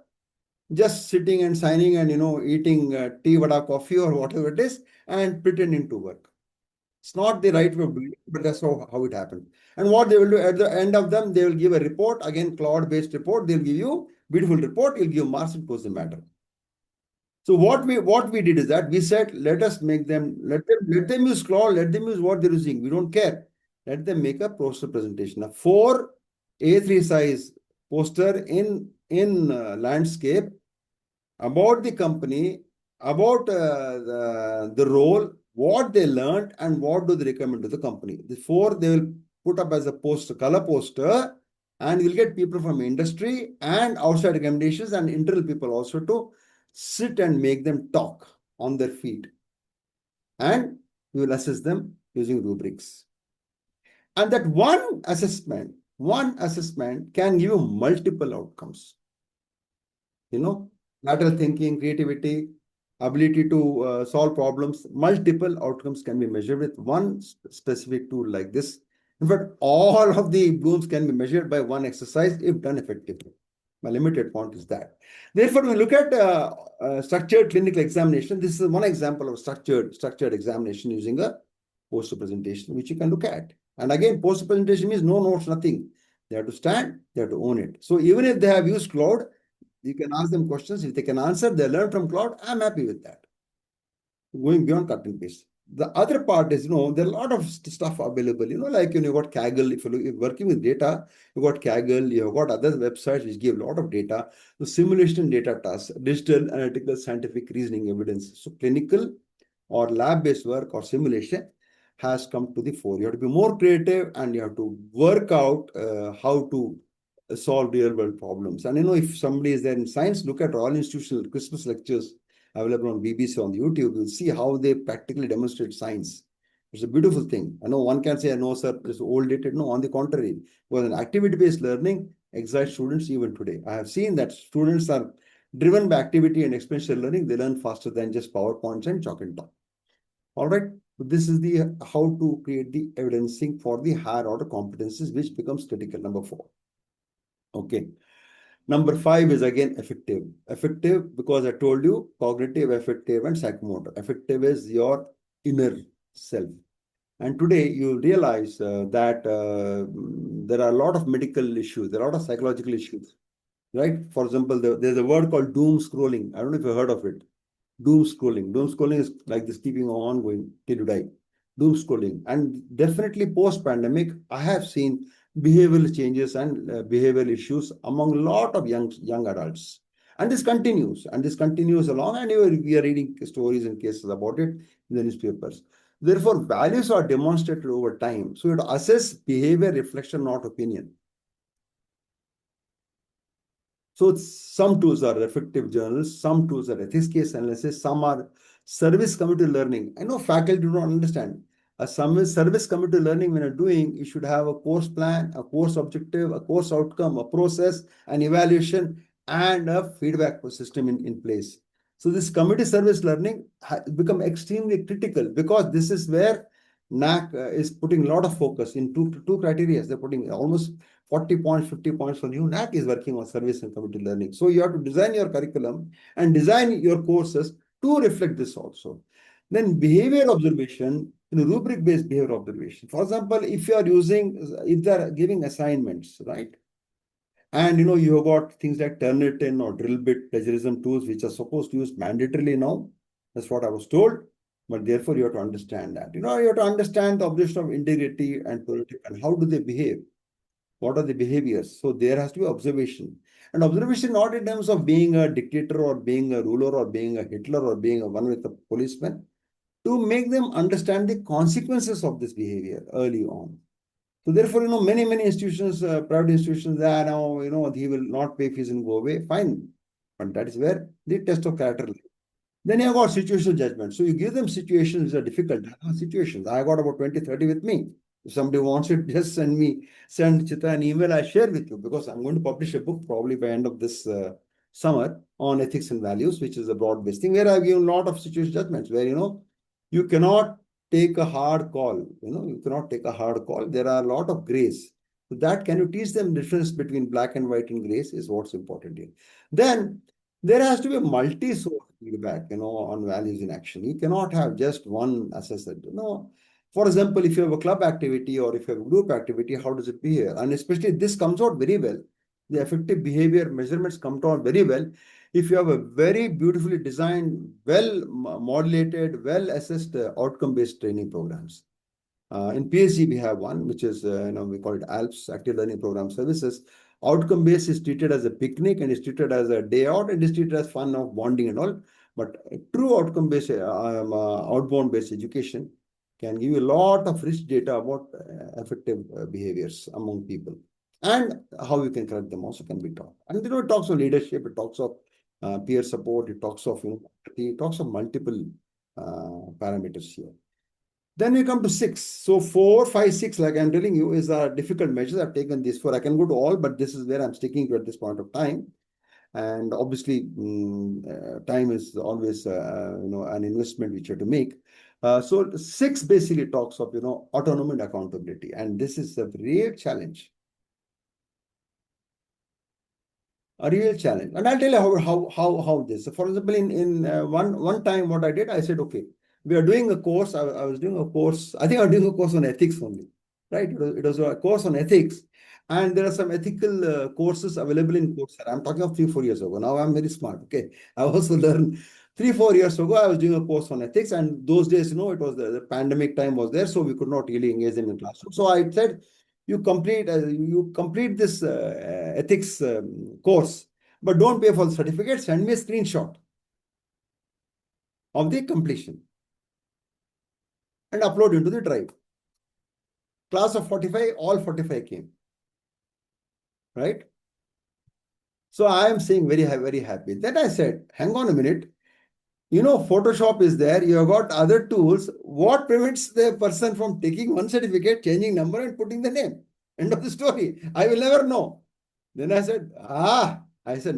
just sitting and signing and eating tea, vada, coffee, or whatever it is, and pretending to work. It's not the right way of doing it, but that's how it happened. And what they will do at the end of them, they will give a report, again, cloud-based report. They'll give you beautiful report. You'll give marks and post the matter. So what we did is that we said, let them use cloud, let them use what they're using. We don't care. Let them make a poster presentation, a 4 A3 size poster in landscape about the company, about the role, what they learned, and what do they recommend to the company. The 4 they will put up as a poster, color poster, and you'll get people from industry and outside recommendations and internal people also to sit and make them talk on their feet. And we will assess them using rubrics. And that one assessment can give you multiple outcomes. Lateral thinking, creativity, ability to solve problems, multiple outcomes can be measured with one specific tool like this. In fact, all of the blooms can be measured by one exercise if done effectively. My limited point is that. Therefore, when we look at structured clinical examination, this is one example of structured examination using a poster presentation, which you can look at. And again, poster presentation means no notes, nothing. They have to stand, they have to own it. So even if they have used cloud, you can ask them questions. If they can answer, they learn from cloud. I'm happy with that. Going beyond cut and paste. The other part is, there are a lot of stuff available, like, you got Kaggle. If you're working with data, you got Kaggle, you've got other websites which give a lot of data. The simulation data tasks, digital, analytical, scientific reasoning evidence. So clinical or lab-based work or simulation has come to the fore. You have to be more creative, and you have to work out how to solve real world problems. And if somebody is there in science, look at all institutional Christmas lectures available on BBC, on YouTube. You'll see how they practically demonstrate science. It's a beautiful thing. I know one can say, no, sir, it's old dated. No, on the contrary, because an activity-based learning excites students even today. I have seen that students are driven by activity and experiential learning. They learn faster than just PowerPoints and chalk and talk. All right. So this is the how to create the evidencing for the higher order competencies, which becomes critical. Number 4. Okay. Number 5 is again effective. Effective because I told you cognitive, affective, and psychomotor. Effective is your inner self. And today you realize that there are a lot of medical issues, there are a lot of psychological issues, right? For example, there's a word called doom scrolling. I don't know if you heard of it. Doom scrolling. Doom scrolling is like this, keeping on going till you die. Doom scrolling. And definitely post-pandemic, I have seen behavioral changes and behavioral issues among a lot of young adults. And this continues along, and we are reading stories and cases about it in the newspapers. Therefore, values are demonstrated over time. So you have to assess behavior, reflection, not opinion. So some tools are effective journals, some tools are ethics case analysis, some are service committed learning. I know faculty do not understand. Some service committed learning when you're doing, you should have a course plan, a course objective, a course outcome, a process, an evaluation, and a feedback system in place. So this community service learning has become extremely critical because this is where NAAC is putting a lot of focus in two criteria. They're putting almost 40 points, 50 points for new. NAAC is working on service and community learning. So you have to design your curriculum and design your courses to reflect this also. Then behavior observation, rubric-based behavior observation. For example, if they are giving assignments, right? And you have got things like Turnitin or Drillbit plagiarism tools, which are supposed to use mandatorily now. That's what I was told. But therefore, you have to understand that. You have to understand the observation of integrity and purity and how do they behave. What are the behaviors? So there has to be observation. And observation not in terms of being a dictator or being a ruler or being a Hitler or being a one with a policeman, to make them understand the consequences of this behavior early on. So therefore, many institutions, private institutions, they are now, he will not pay fees and go away. Fine. But that is where the test of character lies. Then you have got situational judgment. So you give them situations which are difficult situations. I got about 20, 30 with me. If somebody wants it, just send Chitra an email, I share with you, because I'm going to publish a book probably by end of this summer on ethics and values, which is a broad-based thing, where I've given a lot of situational judgments, where, you cannot take a hard call. You cannot take a hard call. There are a lot of grays. So that, can you teach them difference between black and white and grays is what's important here. Then there has to be a multi-source feedback, on values in action. You cannot have just one assessor. For example, if you have a club activity or if you have a group activity, how does it behave? And especially this comes out very well. The effective behavior measurements come out very well if you have a very beautifully designed, well modulated, well assessed outcome-based training programs. In PhD, we have one, which is, we call it ALPS, Active Learning Program Services. Outcome-based is treated as a picnic and is treated as a day out and is treated as fun of bonding and all. But true outcome-based, outbound-based education can give you a lot of rich data about effective behaviors among people. And how you can correct them also can be taught. And it talks of leadership, it talks of peer support, it talks of it talks of multiple parameters here. Then we come to 6. So 4, 5, 6, like I'm telling you, is a difficult measures. I've taken these 4. I can go to all, but this is where I'm sticking to at this point of time. And obviously, time is always an investment which you have to make. So 6 basically talks of autonomy and accountability, and this is a real challenge. A real challenge. And I'll tell you how this. So for example, in one time, what I did, I said, okay, we are doing a course. I was doing a course. I think I was doing a course on ethics only, right? It was a course on ethics, and there are some ethical courses available in Coursera. I'm talking of 3-4 years ago. Now I'm very smart. Okay, I also learned 3-4 years ago. I was doing a course on ethics, and those days, it was the pandemic time was there, so we could not really engage them in classroom. So I said, you complete this ethics course, but don't pay for the certificate. Send me a screenshot of the completion and upload into the drive. Class of 45, all 45 came, right? So I am saying very happy. Then I said, hang on a minute. Photoshop is there. You have got other tools. What prevents the person from taking one certificate, changing number and putting the name? End of the story. I will never know. Then I said,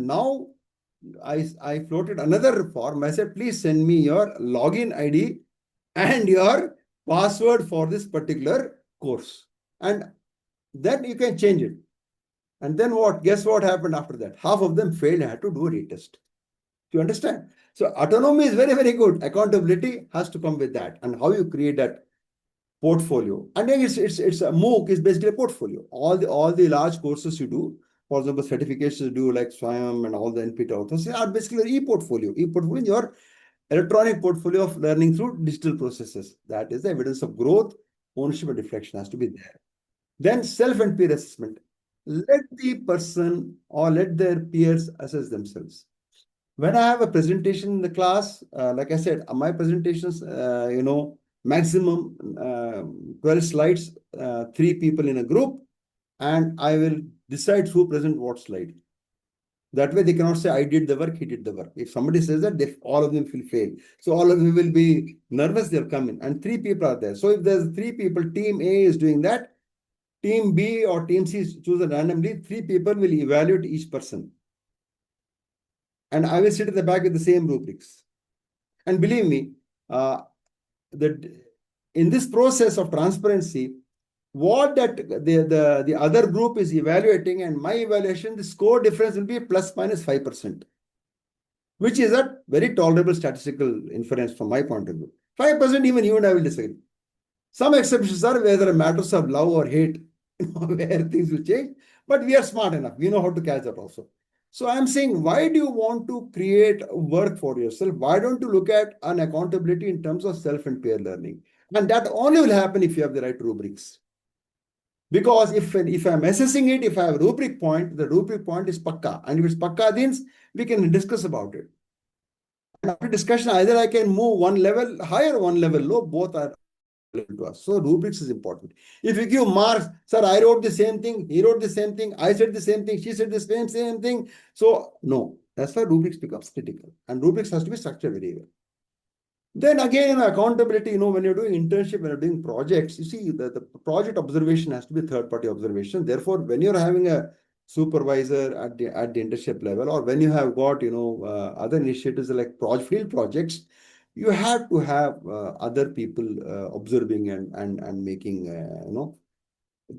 now I floated another form. I said, please send me your login ID and your password for this particular course. And then you can change it. And then what? Guess what happened after that? Half of them failed and had to do a retest. Do you understand? So autonomy is very good. Accountability has to come with that. And how you create that portfolio. And then it's a MOOC is basically a portfolio. All the large courses you do, for example, certifications you do like SWAYAM and all the NPT authors are basically e-portfolio. E-portfolio is your electronic portfolio of learning through digital processes. That is the evidence of growth, ownership, and reflection has to be there. Then self and peer assessment. Let the person or let their peers assess themselves. When I have a presentation in the class, like I said, my presentations, maximum 12 slides, 3 people in a group, and I will decide who present what slide. That way they cannot say, I did the work, he did the work. If somebody says that, all of them will fail. So all of them will be nervous, they'll come in. And 3 people are there. So if there's 3 people, team A is doing that, team B or team C is chosen randomly, 3 people will evaluate each person. And I will sit at the back with the same rubrics. And believe me, that in this process of transparency, what that the other group is evaluating and my evaluation, the score difference will be plus minus 5%, which is a very tolerable statistical inference from my point of view. 5%, even you and I will disagree. Some exceptions are where there are matters of love or hate, where things will change, but we are smart enough. We know how to catch that also. So I'm saying, why do you want to create work for yourself? Why don't you look at an accountability in terms of self and peer learning? And that only will happen if you have the right rubrics. Because if I'm assessing it, if I have a rubric point, the rubric point is pakka. And if it's pakka, then we can discuss about it. And after discussion, either I can move one level higher, one level low, both are to us. So rubrics is important. If you give marks, sir, I wrote the same thing, he wrote the same thing, I said the same thing, she said the same thing. So no, that's why rubrics becomes critical. And rubrics has to be structured very well. Then again, accountability, when you're doing internship, when you're doing projects, you see the project observation has to be third-party observation. Therefore, when you're having a supervisor at the internship level, or when you have got, other initiatives like field projects, you have to have other people observing and making,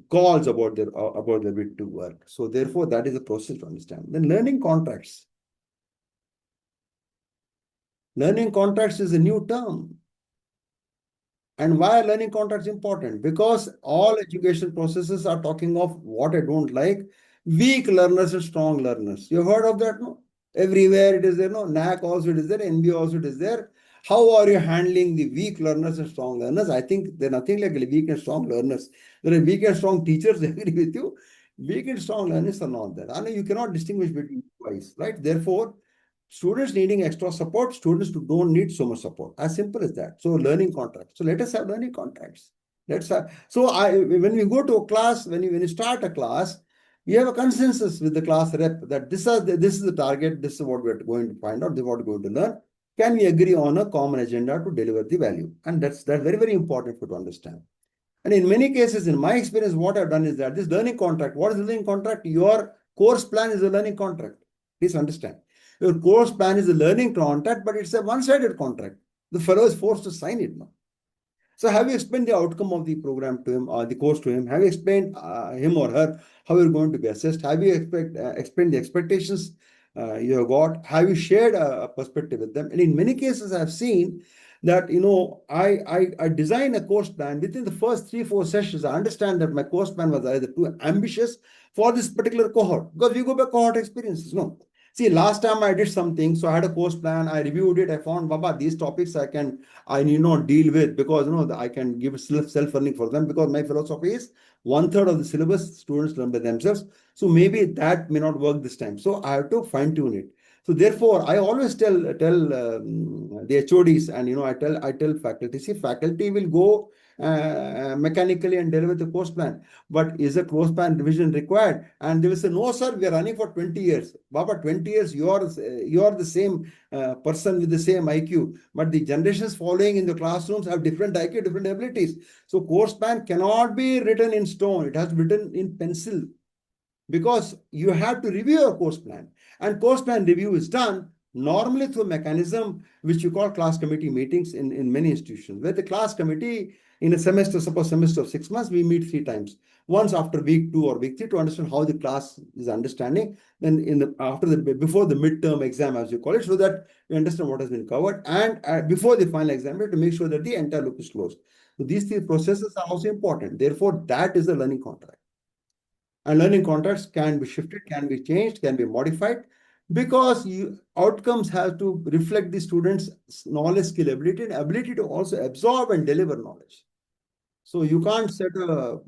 calls about their bit to work. So therefore, that is a process to understand. Then learning contracts. Learning contracts is a new term. And why are learning contracts important? Because all education processes are talking of what I don't like, weak learners and strong learners. You've heard of that, no? Everywhere it is there, no? NAAC also it is there, NB also it is there. How are you handling the weak learners and strong learners? I think they're nothing like weak and strong learners. There are weak and strong teachers, I agree with you. Weak and strong learners are not there. I know you cannot distinguish between twice, right? Therefore, students needing extra support, students who don't need so much support. As simple as that. So learning contracts. So let us have learning contracts. Let's have. So when we go to a class, when you start a class, we have a consensus with the class rep that this is the target, this is what we're going to find out, this is what we're going to learn. Can we agree on a common agenda to deliver the value? And that's very, very important for to understand. And in many cases, in my experience, what I've done is that this learning contract, what is the learning contract? Your course plan is a learning contract. Please understand. Your course plan is a learning contract, but it's a one-sided contract. The fellow is forced to sign it now. So have you explained the outcome of the program to him or the course to him? Have you explained him or her how you're going to be assessed? Have you explained the expectations you have got? Have you shared a perspective with them? And in many cases, I've seen that, I design a course plan within the first 3-4 sessions. I understand that my course plan was either too ambitious for this particular cohort, because we go by cohort experiences. No. See, last time I did something, so I had a course plan, I reviewed it, I found, Baba, these topics I need not deal with, because, I can give self-learning for them, because my philosophy is 1/3 of the syllabus students learn by themselves. So maybe that may not work this time. So I have to fine tune it. So therefore, I always tell the HODs, and, I tell faculty, see, faculty will go mechanically and deliver the course plan. But is a course plan revision required? And they will say, no, sir, we are running for 20 years. Baba, 20 years, you are the same person with the same IQ. But the generations following in the classrooms have different IQ, different abilities. So course plan cannot be written in stone. It has to be written in pencil. Because you have to review your course plan. And course plan review is done normally through a mechanism which you call class committee meetings in many institutions, where the class committee in a semester, suppose semester of 6 months, we meet 3 times. Once after week 2 or week 3 to understand how the class is understanding. Then before the midterm exam, as you call it, so that you understand what has been covered. And before the final exam, to make sure that the entire loop is closed. So these three processes are also important. Therefore, that is the learning contract. And learning contracts can be shifted, can be changed, can be modified, because outcomes have to reflect the students' knowledge, skill, ability, and ability to also absorb and deliver knowledge. So you can't set a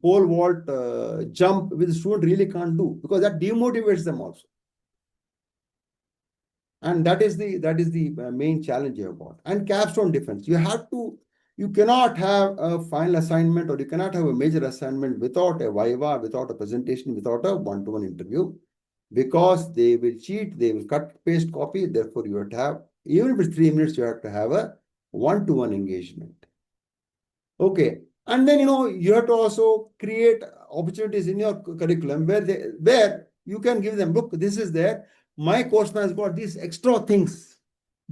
pole vault jump which the student really can't do, because that demotivates them also. And that is the main challenge you have got. And capstone defense, you cannot have a final assignment, or you cannot have a major assignment without a viva, without a presentation, without a one-to-one interview, because they will cheat, they will cut, paste, copy. Therefore, you have to have, even if it's 3 minutes, you have to have a one-to-one engagement. Okay. And then, you have to also create opportunities in your curriculum where you can give them, look, this is there. My course has got these extra things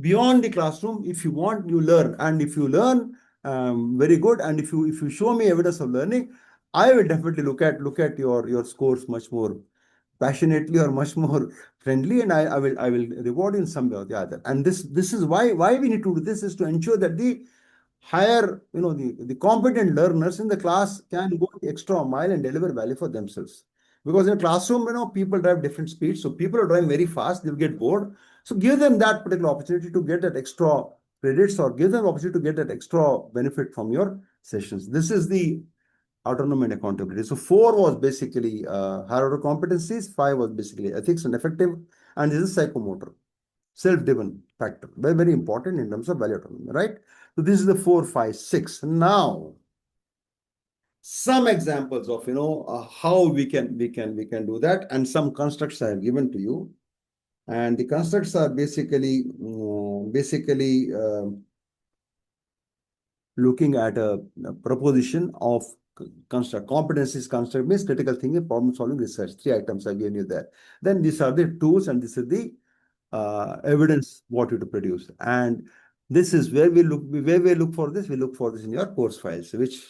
beyond the classroom. If you want, you learn. And if you learn, very good. And if you show me evidence of learning, I will definitely look at your scores much more passionately or much more friendly, and I will reward you in some way or the other. And this is why we need to do this, is to ensure that the higher, the competent learners in the class can go the extra mile and deliver value for themselves. Because in a classroom, people drive different speeds. So people are driving very fast, they'll get bored. So give them that particular opportunity to get that extra credits, or give them opportunity to get that extra benefit from your sessions. This is the autonomy and accountability. So 4 was basically higher order competencies, 5 was basically ethics and effective, and this is psychomotor, self-driven factor. Very, very important in terms of value autonomy, right? So this is the 4, 5, 6. Now, some examples of how we can do that, and some constructs I have given to you. And the constructs are basically looking at a proposition of construct. Competencies construct means critical thinking, problem solving, research. 3 items I've given you there. Then these are the tools, and this is the evidence what you to produce. And this is where we look for this. We look for this in your course files, which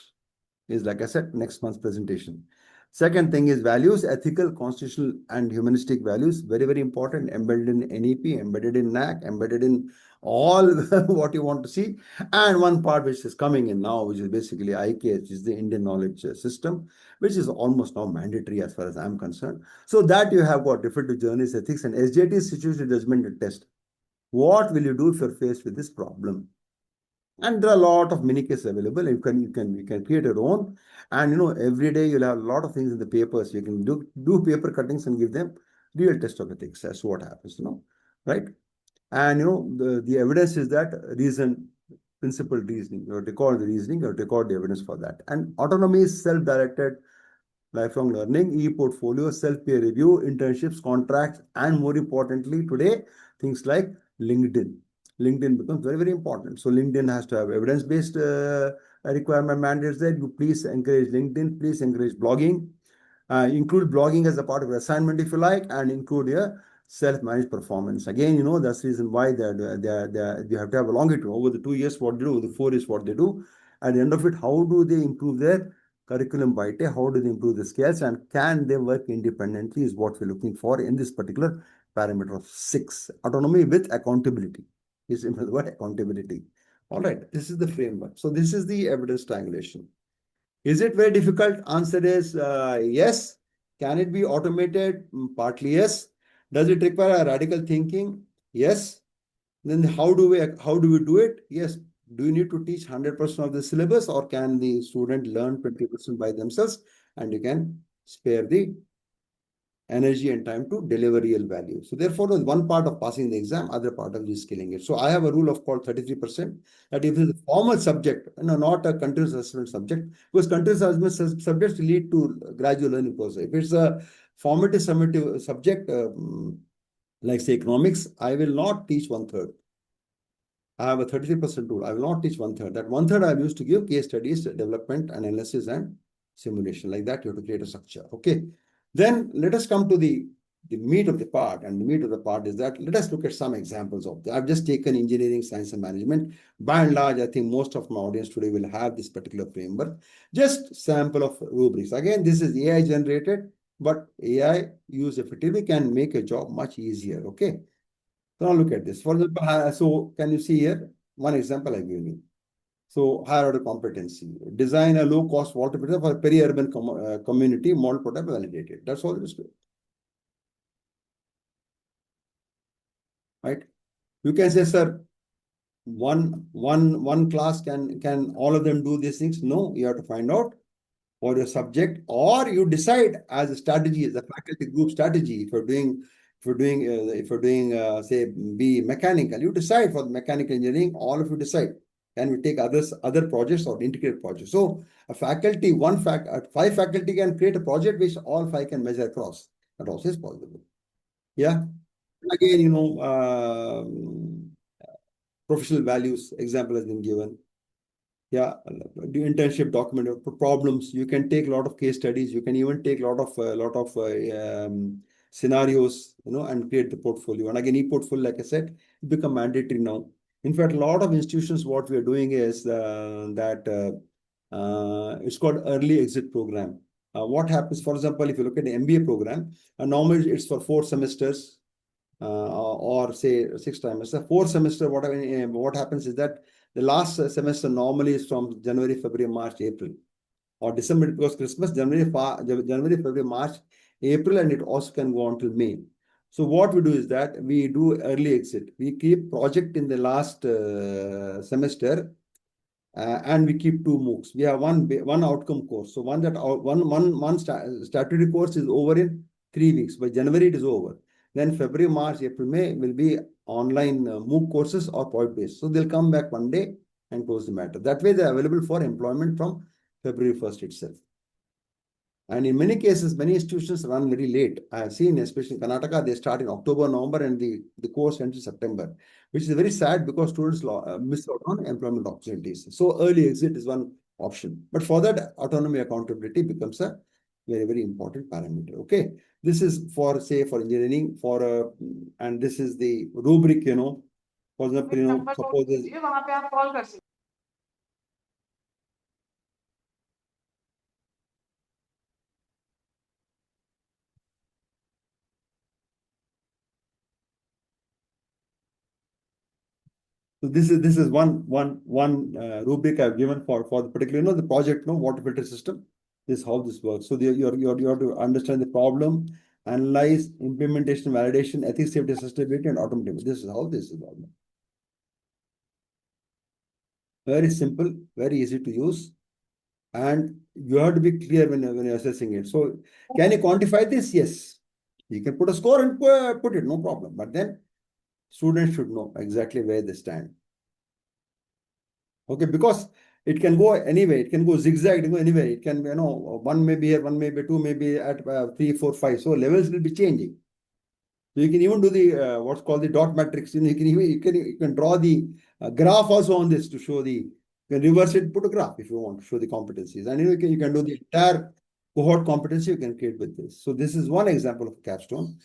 is, like I said, next month's presentation. Second thing is values, ethical, constitutional, and humanistic values. Very, very important. Embedded in NEP, embedded in NAAC, embedded in all what you want to see. And one part which is coming in now, which is basically IK, which is the Indian Knowledge System, which is almost now mandatory as far as I'm concerned. So that you have got referred to journalist ethics, and SJT is situational judgment test. What will you do if you're faced with this problem? And there are a lot of mini cases available. You can create your own, and every day you'll have a lot of things in the papers. You can do paper cuttings and give them real test of ethics as to what happens, right? And the evidence is that principled reasoning. You record the reasoning, you record the evidence for that. And autonomy is self-directed lifelong learning, e-portfolio, self-peer review, internships, contracts, and more importantly today, things like LinkedIn. LinkedIn becomes very, very important. So LinkedIn has to have evidence-based requirement mandates there. You please encourage LinkedIn, please encourage blogging, include blogging as a part of your assignment if you like, and include your self-managed performance. Again, that's the reason why you have to have a longitude over the 2 years what they do, over the 4 years what they do. At the end of it, how do they improve their curriculum vitae? How do they improve the skills, and can they work independently is what we're looking for in this particular parameter of 6. Autonomy with accountability is the word accountability. All right, this is the framework. So this is the evidence triangulation. Is it very difficult? Answer is yes. Can it be automated? Partly yes. Does it require a radical thinking? Yes. Then how do we do it? Yes. Do you need to teach 100% of the syllabus, or can the student learn 20% by themselves, and you can spare the energy and time to deliver real value? So therefore, there's one part of passing the exam, other part of reskilling it. So I have a rule of called 33%, that if it's a formal subject, not a continuous assessment subject, because continuous assessment subjects lead to gradual learning process. If it's a formative summative subject, like say economics, I will not teach 1/3. I have a 33% rule. I will not teach 1/3. That 1/3 I used to give case studies, development, analysis, and simulation. Like that, you have to create a structure. Okay. Then let us come to the meat of the part. And the meat of the part is that let us look at some examples of that. I've just taken engineering, science, and management. By and large, I think most of my audience today will have this particular framework. Just sample of rubrics. Again, this is AI generated, but AI used effectively can make a job much easier. Okay. So now look at this. For example, so can you see here one example I give you? So higher order competency. Design a low-cost water filter for peri-urban community, model product validated. That's all it is to it. Right? You can say, sir, one class can all of them do these things? No, you have to find out for your subject, or you decide as a strategy, as a faculty group strategy. If you're doing say be mechanical, you decide for the mechanical engineering. All of you decide. Can we take other projects or integrate projects? So a faculty, five faculty can create a project which all five can measure across. That also is possible. Yeah. Again, professional values example has been given. Yeah, do internship document problems. You can take a lot of case studies. You can even take a lot of scenarios, and create the portfolio. And again, e-portfolio, like I said, it become mandatory now. In fact, a lot of institutions, what we are doing is that it's called early exit program. What happens, for example, if you look at the MBA program, normally it's for 4 semesters. Or say 6 trimesters. 4 semester, what happens is that the last semester normally is from January, February, March, April, or December, because Christmas, January, February, March, April, and it also can go on till May. So what we do is that we do early exit. We keep project in the last semester, and we keep 2 MOOCs. We have one outcome course. So one statutory course is over in 3 weeks. By January, it is over. Then February, March, April, May will be online MOOC courses or point-based. So they'll come back one day and close the matter. That way, they're available for employment from February 1st itself. And in many cases, many institutions run very late. I have seen, especially in Karnataka, they start in October, November, and the course ends in September, which is very sad because students miss out on employment opportunities. So early exit is one option. But for that, autonomy accountability becomes a very, very important parameter. Okay. This is for, say, for engineering, and this is the rubric, for example, suppose there's So this is one rubric I've given for the particular, the project, water filter system. This is how this works. So you have to understand the problem, analyze, implementation, validation, ethics, safety, sustainability, and automatic. This is how this is done. Very simple, very easy to use, and you have to be clear when you're assessing it. So can you quantify this? Yes, you can put a score and put it, no problem. But then students should know exactly where they stand. Okay, because it can go anyway. It can go zigzag, it can go anywhere. It can be, 1 may be here, 1 may be 2, maybe at 3, 4, 5. So levels will be changing. So you can even do the what's called the dot matrix. You can draw the graph also on this to show you can reverse it, put a graph if you want to show the competencies. And you can do the entire cohort competency you can create with this. So this is one example of capstone.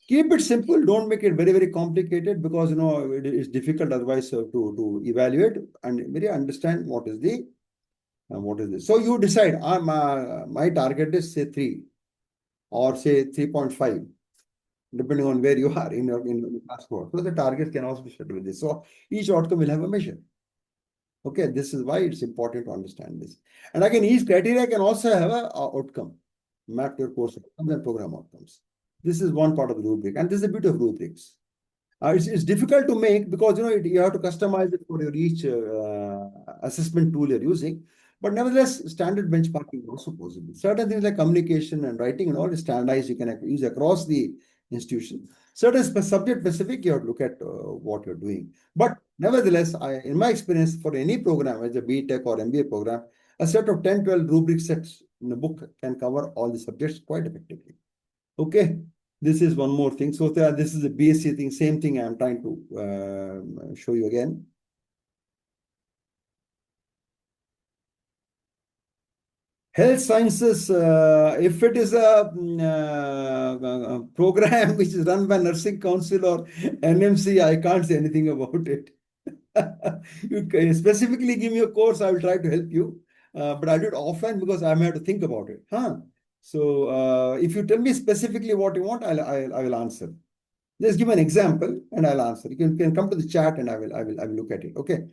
Keep it simple. Don't make it very, very complicated, because it is difficult otherwise to evaluate and really understand what is this. So you decide. My target is say 3 or say 3.5, depending on where you are in your passport. So the target can also be set with this. So each outcome will have a measure. Okay, this is why it's important to understand this. And again, each criteria can also have an outcome, map your course outcomes and program outcomes. This is one part of the rubric, and this is the beauty of rubrics. It's difficult to make because you have to customize it for your each assessment tool you're using. But nevertheless, standard benchmarking is also possible. Certain things like communication and writing and all is standardized. You can use across the institution. Certain subject specific, you have to look at what you're doing. But nevertheless, in my experience, for any program, whether B.Tech or MBA program, a set of 10, 12 rubric sets in a book can cover all the subjects quite effectively. Okay. This is one more thing. So this is a BSc thing, same thing I'm trying to show you again. Health sciences, if it is a program which is run by Nursing Council or NMC, I can't say anything about it. You can specifically give me a course, I will try to help you. But I'll do it offline because I may have to think about it. So if you tell me specifically what you want, I will answer. Just give an example and I'll answer. You can come to the chat and I will look at it. Okay.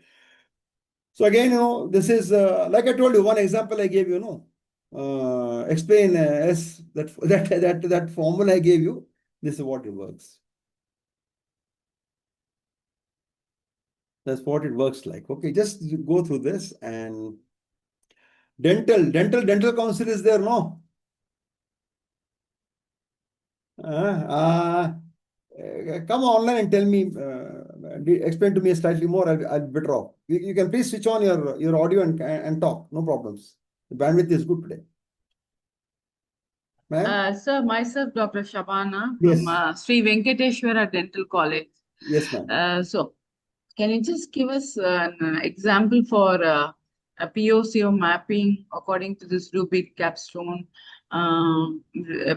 So again, this is like I told you, one example I gave you, explain S that formula I gave you. This is what it works. That's what it works like. Okay, just go through this. And dental council is there, no? Come online and tell me, explain to me slightly more. I'll be better off. You can please switch on your audio and talk. No problems. The bandwidth is good today. Ma'am? Sir, myself, Dr. Shabana from Yes. Sri Venkateshwara Dental College. Yes, ma'am. So, can you just give us an example for a POCO mapping according to this Rubik capstone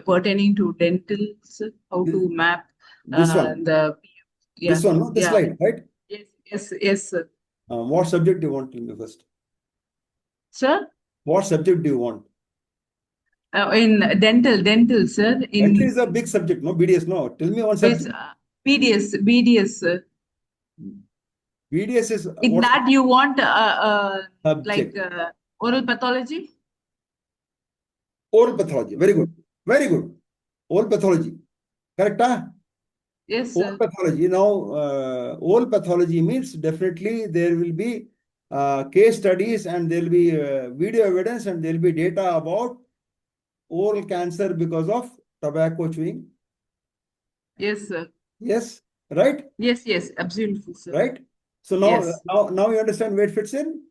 pertaining to dentals? How to map This one. This one, no? This slide, right? Yes, sir. What subject do you want to tell me first? Sir? What subject do you want? In dental, sir. Dental is a big subject, no? BDS, no? Tell me one subject. BDS, sir. BDS is In what that you want subject? oral pathology? Oral pathology. Very good. Very good. Oral pathology. Correct, huh? Yes, Oral sir. pathology. Now, oral pathology means definitely there will be case studies and there will be video evidence and there will be data about oral cancer because of tobacco chewing. Yes, sir. Yes, right? Yes, absolutely, sir. Right? So now, Yes. now you understand where it fits in?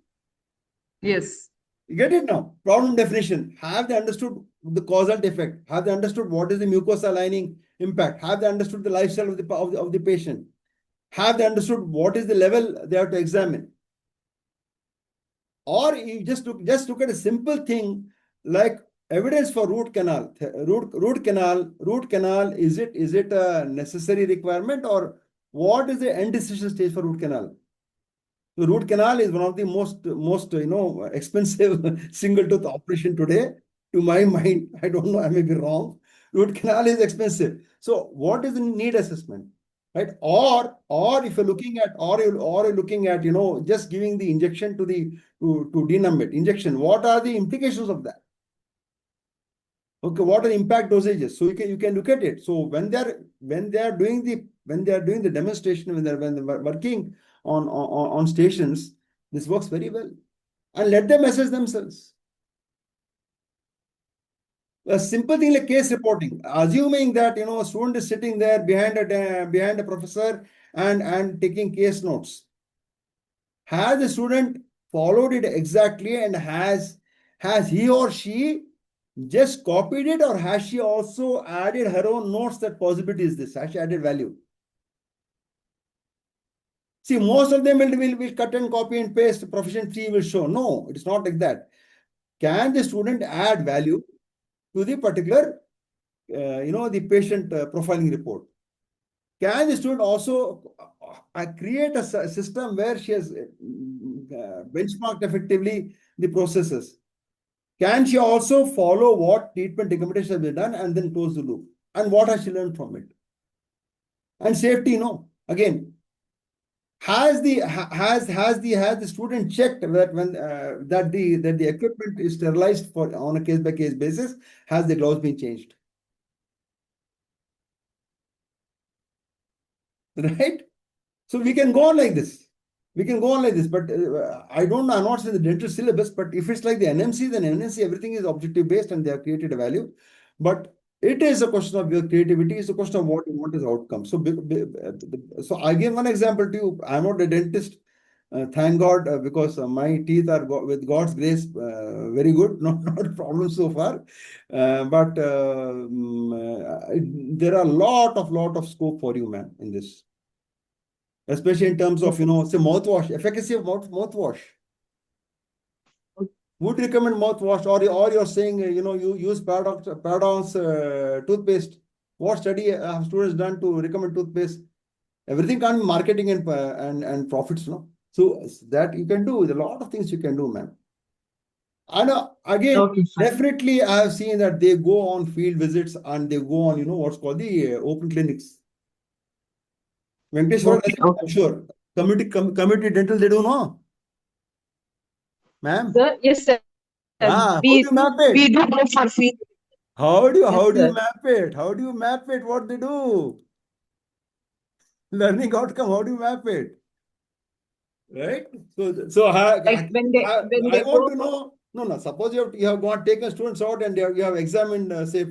Yes. You get it now? Problem definition. Have they understood the causal effect? Have they understood what is the mucosa lining impact? Have they understood the lifestyle of the patient? Have they understood what is the level they have to examine? Or you just look at a simple thing like evidence for root canal. Root canal, is it a necessary requirement, or what is the end decision stage for root canal? The root canal is one of the most expensive single tooth operation today. To my mind, I don't know, I may be wrong. Root canal is expensive. So what is the need assessment, right? Or if you're looking at, you're looking at, just giving the injection to denumb it, injection. What are the implications of that? Okay, what are the impact dosages? So you can look at it. So when they are doing the demonstration, when they're working on stations, this works very well. And let them assess themselves. A simple thing like case reporting, assuming that a student is sitting there behind a professor and taking case notes. Has the student followed it exactly, and has he or she just copied it, or has she also added her own notes that possibility is this? Has she added value? See, most of them will cut and copy and paste, proficiency will show. No, it's not like that. Can the student add value to the particular, the patient profiling report? Can the student also create a system where she has benchmarked effectively the processes? Can she also follow what treatment documentation has been done and then close the loop? And what has she learned from it? And safety, again, has the student checked that when that the equipment is sterilized on a case by case basis? Has the gloves been changed? Right? So we can go on like this. We can go on like this, but I don't know. I'm not saying the dental syllabus, but if it's like the NMC, then NMC, everything is objective based and they have created a value. But it is a question of your creativity. It's a question of what you want as outcome. So I give one example to you. I'm not a dentist. Thank God, because my teeth are, with God's grace, very good. Not a problem so far. But there are a lot of scope for you, man, in this. Especially in terms of, say, mouthwash, efficacy of mouthwash. Would recommend mouthwash, or you're saying, you use Paradox toothpaste. What study have students done to recommend toothpaste? Everything can't be marketing and profits, no? So that you can do. There's a lot of things you can do, man. And again, Okay, fine. definitely I have seen that they go on field visits and they go on, what's called the open clinics. Venkateshwara, Okay. I'm sure. Community dental, they don't know. Ma'am? Sir, yes, sir. How do We you map it? do go for field. How do you Yes, map it? How do you map it? What they do? Learning outcome, how do you map it? Right? So Like when I they want go to for know. No. Suppose you have gone taken students out and you have examined, say,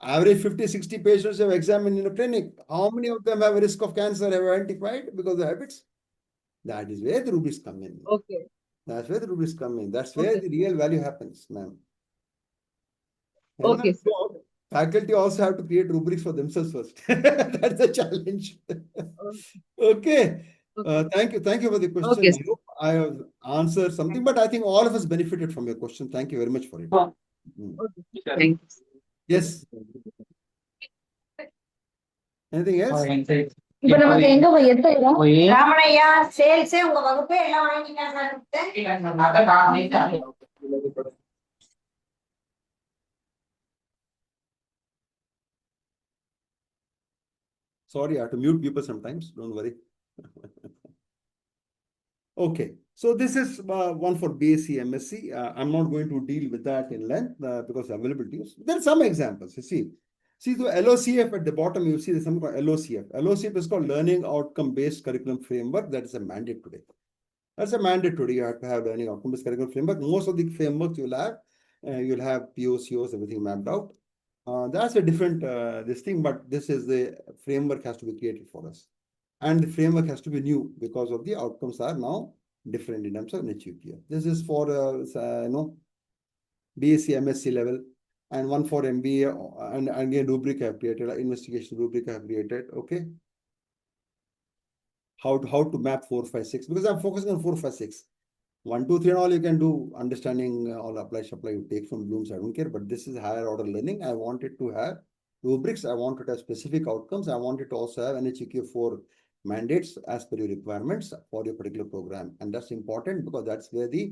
average 50, 60 patients you have examined in a clinic. How many of them have a risk of cancer have identified because of habits? That is where the rubrics come in. okay, That's where the rubrics come in. That's where okay, the real value happens, ma'am. okay, sir. So faculty also have to create rubrics for themselves first. That's the challenge. Okay. Okay, Thank you for the okay, question. I sir. hope I have answered something, but I think all of us benefited from your question. Thank you very much for it. Mm. Okay. Thank you. Yes. Anything else? இப்ப நமக்கு எங்க போய் எந்த இடம் ராமனையா சேல்ஸே உங்க வகுப்பே எல்லாம் வாங்கிட்டாங்க. Sorry, I have to mute people sometimes. Don't worry. Okay, so this is one for BSc, MSc. I'm not going to deal with that in length because availability. There are some examples. You see the LOCF at the bottom. You see there's something called LOCF. LOCF is called Learning Outcome Based Curriculum Framework. That is a mandate today. That's a mandate today. You have to have Learning Outcome Based Curriculum Framework. Most of the frameworks you'll have POCs, everything mapped out. That's a different this thing, but this is the framework has to be created for us. And the framework has to be new because of the outcomes are now different in terms of NHUPF. This is for BSc, MSc level, and one for MBA, and again rubric I have created, investigation rubric I have created. Okay, how to map 4, 5, 6 because I'm focusing on 4, 5, 6. 1, 2, 3 and all you can do understanding all apply supply you take from Bloom's. I don't care, but this is higher order learning. I wanted to have rubrics. I wanted to have specific outcomes. I wanted to also have NHEQ 4 mandates as per your requirements for your particular program. And that's important because that's where the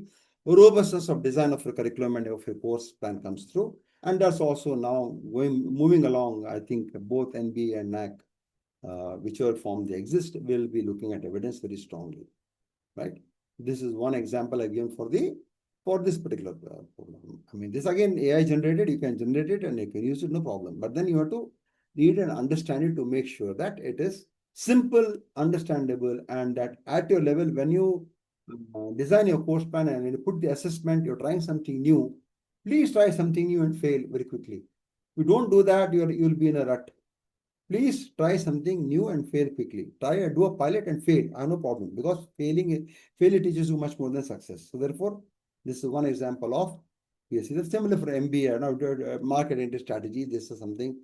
robustness of design of your curriculum and of your course plan comes through. And that's also now moving along. I think both NBA and NAAC, whichever form they exist, will be looking at evidence very strongly, right? This is one example I given for this particular program. I mean, this again AI generated. You can generate it and you can use it, no problem. But then you have to read and understand it to make sure that it is simple, understandable, and that at your level, when you design your course plan and when you put the assessment, you're trying something new. Please try something new and fail very quickly. If you don't do that, you'll be in a rut. Please try something new and fail quickly. Try and do a pilot and fail. I have no problem because failure teaches you much more than success. So therefore, this is one example of PSC. That's similar for MBA. Now, market entry strategy. This is something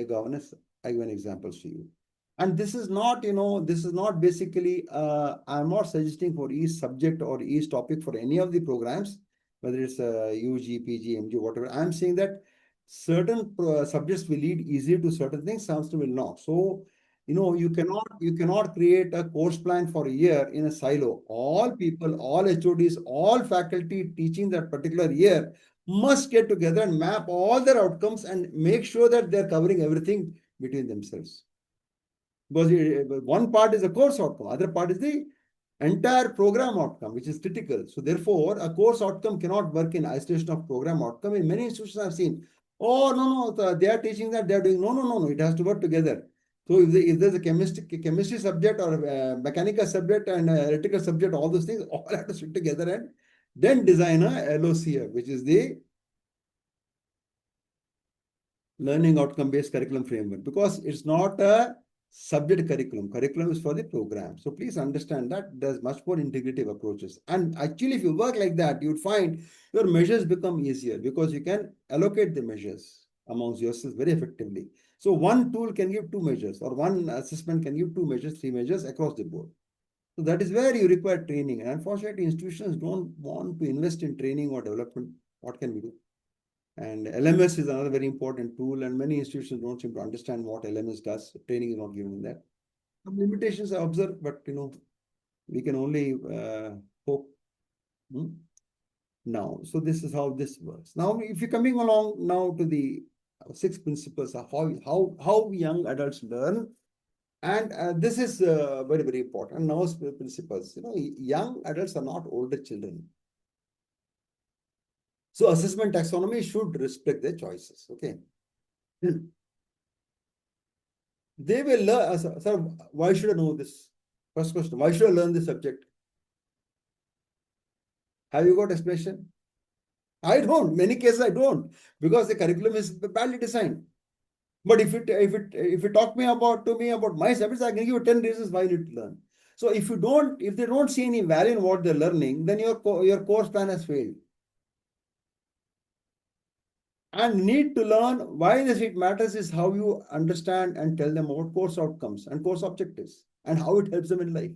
governance. I give an examples to you. And this is not, this is not basically. I'm not suggesting for each subject or each topic for any of the programs, whether it's UG, PG, MG, whatever. I'm saying that certain subjects will lead easier to certain things, some will not. So, you cannot create a course plan for a year in a silo. All people, all HODs, all faculty teaching that particular year must get together and map all their outcomes and make sure that they're covering everything between themselves. Because one part is a course outcome, other part is the entire program outcome, which is critical. So therefore, a course outcome cannot work in isolation of program outcome. In many institutions I've seen, oh, no, they are teaching that, they're doing, no, it has to work together. So if there's a chemistry subject or a mechanical subject and electrical subject, all those things all have to sit together and then design a LOCF, which is the learning outcome based curriculum framework, because it's not a subject curriculum. Curriculum is for the program. So please understand that there's much more integrative approaches. And actually, if you work like that, you'd find your measures become easier because you can allocate the measures amongst yourselves very effectively. So one tool can give 2 measures, or one assessment can give 2 measures, 3 measures across the board. So that is where you require training. And unfortunately, institutions don't want to invest in training or development. What can we do? And LMS is another very important tool, and many institutions don't seem to understand what LMS does. Training is not given in that. Some limitations I observe, but we can only hope. Now, so this is how this works. Now, if you're coming along now to the 6 principles of how young adults learn, and this is very, very important. Now, principles. Young adults are not older children. So assessment taxonomy should respect their choices. Okay. They will learn. Sir, why should I know this? First question, why should I learn this subject? Have you got explanation? I don't. Many cases I don't, because the curriculum is badly designed. But if you talk to me about my subjects, I can give you 10 reasons why you need to learn. So if they don't see any value in what they're learning, then your course plan has failed. And need to learn why this it matters is how you understand and tell them about course outcomes and course objectives and how it helps them in life.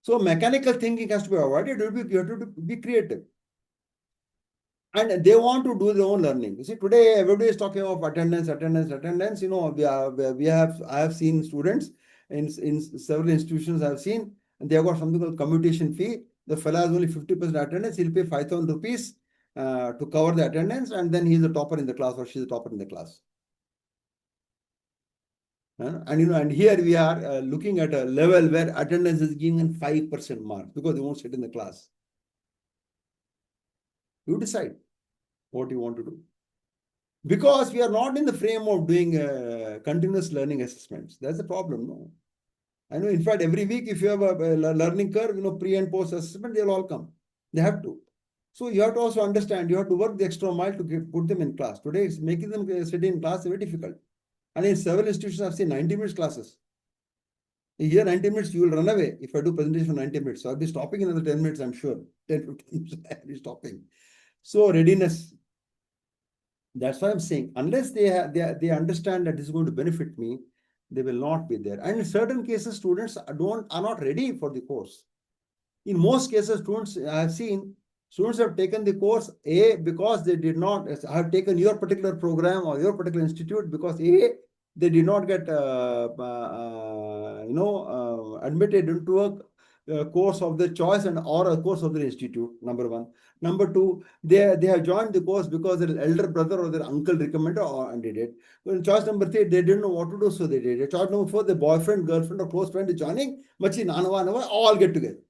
So mechanical thinking has to be avoided. You have to be creative. And they want to do their own learning. You see, today everybody is talking of attendance. You know, I have seen students in several institutions. I've seen, and they have got something called commutation fee. The fellow has only 50% attendance. He'll pay 5,000 rupees to cover the attendance, and then he's the topper in the class, or she's the topper in the class. And you know, and here we are looking at a level where attendance is given 5% mark because they won't sit in the class. You decide what you want to do. Because we are not in the frame of doing continuous learning assessments. That's the problem, no? I know, in fact, every week, if you have a learning curve, you know, pre and post assessment, they'll all come. They have to. So you have to also understand, you have to work the extra mile to put them in class. Today, it's making them sit in class is very difficult. And in several institutions, I've seen 90 minutes classes. Here, 90 minutes, you will run away if I do presentation for 90 minutes. So I'll be stopping in another 10 minutes, I'm sure. 10, 15 minutes, I'll be stopping. So readiness. That's why I'm saying, unless they understand that this is going to benefit me, they will not be there. And in certain cases, students are not ready for the course. In most cases, I have seen students have taken the course because they did not have taken your particular program or your particular institute because they did not get admitted into a course of their choice or a course of their institute. Number one. Number two, they have joined the course because their elder brother or their uncle recommended and did it. In choice number three, they didn't know what to do, so they did it. Choice number four, the boyfriend, girlfriend, or close friend is joining. Machi, Nanava, all get together.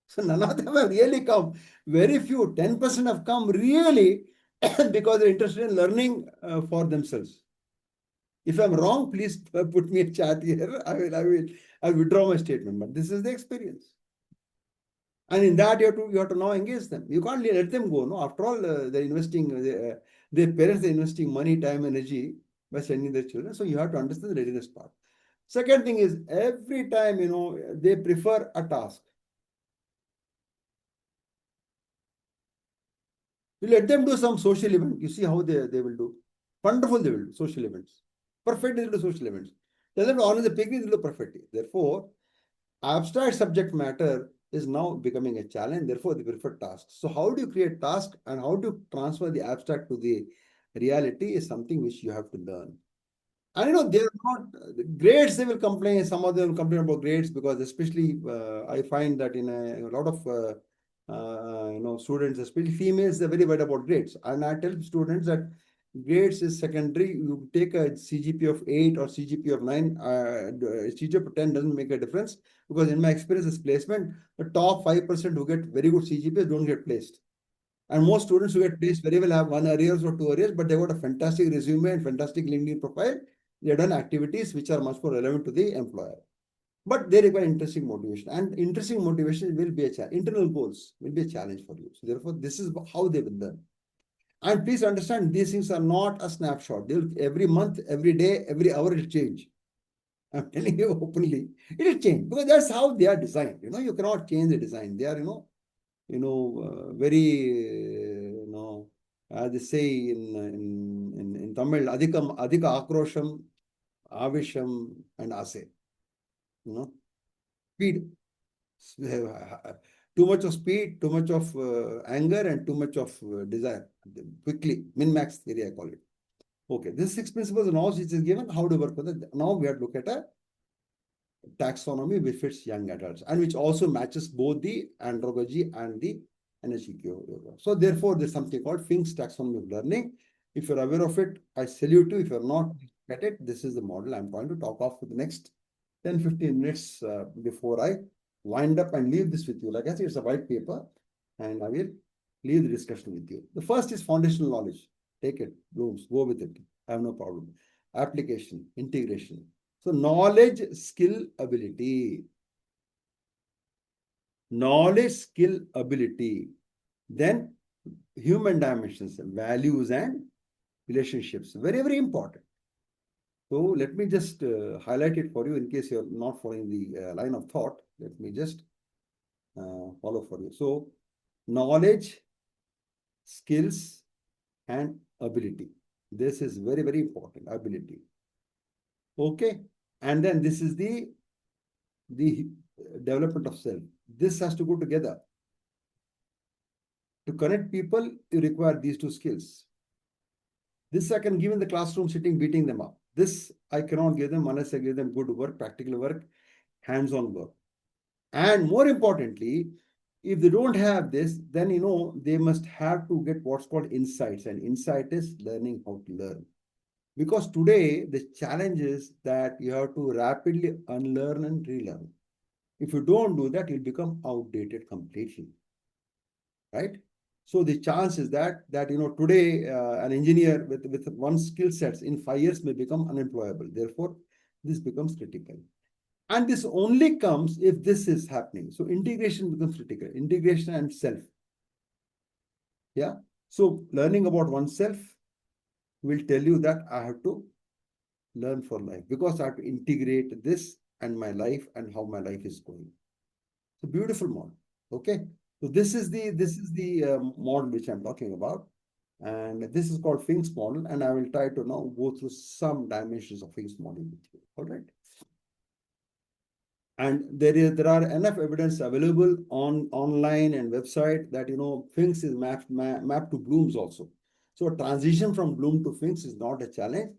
So none of them have really come. Very few, 10% have come really because they're interested in learning for themselves. If I'm wrong, please put me a chat here. I'll withdraw my statement. But this is the experience. And in that, you have to now engage them. You can't let them go. No, after all, they're investing. Their parents are investing money, time, energy by sending their children. So you have to understand the readiness part. Second thing is, every time they prefer a task. You let them do some social event. You see how they will do. Wonderful, they will do social events. Perfect, they will do social events. Tell them to organize the picnic, they will do perfectly. Therefore, abstract subject matter is now becoming a challenge. Therefore, they prefer tasks. So how do you create tasks and how to transfer the abstract to the reality is something which you have to learn. And they're not grades. They will complain. Some of them will complain about grades because, especially, I find that in a lot of students, especially females, they're very worried about grades. And I tell students that grades is secondary. You take a CGP of 8 or CGP of 9. CGP of 10 doesn't make a difference because, in my experience, as placement, the top 5% who get very good CGPs don't get placed. And most students who get placed very well have 1 arrears or 2 arrears, but they got a fantastic resume and fantastic LinkedIn profile. They've done activities which are much more relevant to the employer. But they require intrinsic motivation. And intrinsic motivation will be a challenge. Internal goals will be a challenge for you. So therefore, this is how they will learn. And please understand, these things are not a snapshot. They will, every month, every day, every hour, it will change. I'm telling you openly, it will change because that's how they are designed. You cannot change the design. They are, very, as they say in Tamil, adhika akrosham, avisham, and ase. Speed. Too much of speed, too much of anger, and too much of desire. Quickly, min-max theory, I call it. Okay, this 6 principles and all which is given. How do you work with it? Now we have to look at a taxonomy which fits young adults and which also matches both the andragogy and the NAAC. So therefore, there's something called Fink's taxonomy of learning. If you're aware of it, I salute you. If you're not at it, this is the model I'm going to talk of for the next 10-15 minutes before I wind up and leave this with you. Like I said, it's a white paper. and I will leave the discussion with you. The first is foundational knowledge. Take it, Blooms, go with it. I have no problem. Application, integration. So knowledge, skill, ability. Knowledge, skill, ability. Then human dimensions, values and relationships. Very, very important. So let me just highlight it for you in case you're not following the line of thought. Let me just follow for you. So knowledge, skills, and ability. This is very, very important, ability. Okay. And then this is the development of self. This has to go together. To connect people, you require these two skills. This I can give in the classroom sitting, beating them up. This I cannot give them unless I give them good work, practical work, hands-on work. And more importantly, if they don't have this, then they must have to get what's called insights. And insight is learning how to learn. Because today the challenge is that you have to rapidly unlearn and relearn. If you don't do that, you'll become outdated completely. Right? So the chance is that today an engineer with one skill sets in 5 years may become unemployable. Therefore, this becomes critical. And this only comes if this is happening. So integration becomes critical. Integration and self. Yeah. So learning about oneself will tell you that I have to learn for life because I have to integrate this and my life and how my life is going. It's a beautiful model. Okay. So this is the model which I'm talking about. And this is called Fink's model. And I will try to now go through some dimensions of Fink's model with you. All right. And there are enough evidence available online and website that Finks is mapped to Bloom's also. So a transition from Bloom to Finks is not a challenge.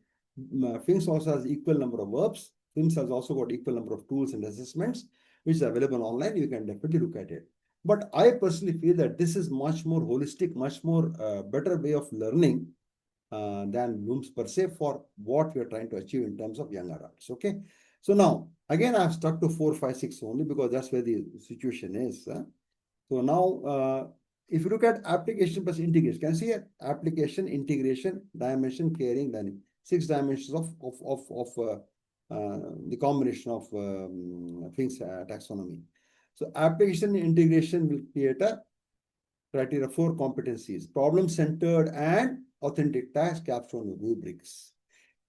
Finks also has equal number of verbs. Finks has also got equal number of tools and assessments which are available online. You can definitely look at it. But I personally feel that this is much more holistic, much more better way of learning than Bloom's per se for what we are trying to achieve in terms of young adults. Okay. So now, again, I've stuck to 4, 5, 6 only because that's where the situation is. So now, if you look at application plus integration, can you see it? Application, integration, dimension, caring, learning. 6 dimensions of the combination of things taxonomy. So application integration will create a criteria 4 competencies: problem-centered and authentic task capstone rubrics.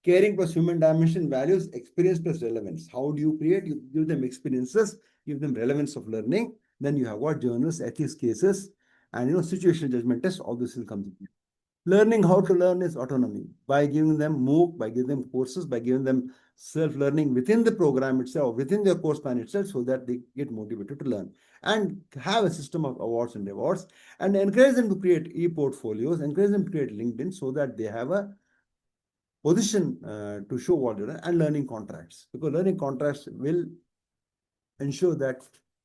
Caring plus human dimension, values, experience plus relevance. How do you create? You give them experiences, give them relevance of learning. Then you have what? Journals, ethics cases, and situational judgment test. All this will come to you. Learning how to learn is autonomy. By giving them MOOC, by giving them courses, by giving them self-learning within the program itself, within their course plan itself, so that they get motivated to learn. And have a system of awards and rewards. And encourage them to create e-portfolios, encourage them to create LinkedIn so that they have a position to show what they're doing, and learning contracts, because learning contracts will ensure that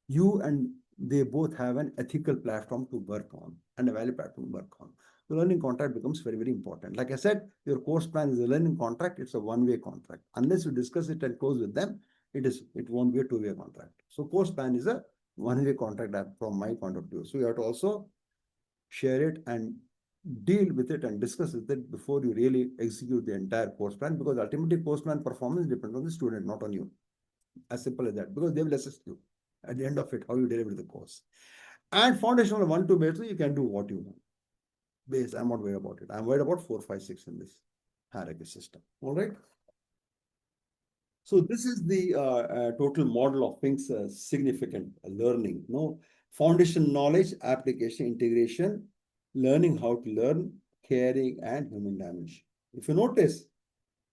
you and they both have an ethical platform to work on and a value platform to work on. The learning contract becomes very, very important. Like I said, your course plan is a learning contract. It's a one-way contract. Unless you discuss it and close with them, it won't be a two-way contract. So course plan is a one-way contract from my point of view. So you have to also share it and deal with it and discuss with it before you really execute the entire course plan, because ultimately course plan performance depends on the student, not on you. As simple as that, because they will assist you at the end of it, how you deliver the course. And foundational 1, 2 base, you can do what you want. Base, I'm not worried about it. I'm worried about 4, 5, 6 in this hierarchy system. All right. So this is the total model of things significant learning. Foundation knowledge, application, integration, learning how to learn, caring, and human dimension. If you notice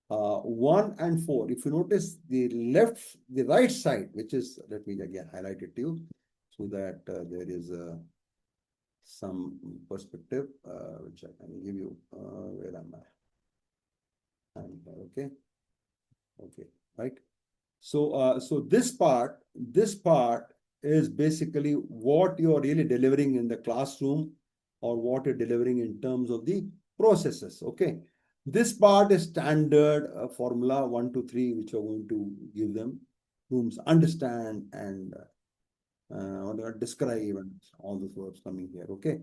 1 and 4, if you notice the right side, which is, let me again highlight it to you so that there is some perspective which I can give you. Where am I? Okay, right. So this part is basically what you are really delivering in the classroom or what you're delivering in terms of the processes. Okay. This part is standard formula 1, 2, 3, which you're going to give them. Rooms understand and describe, and all those verbs coming here. Okay.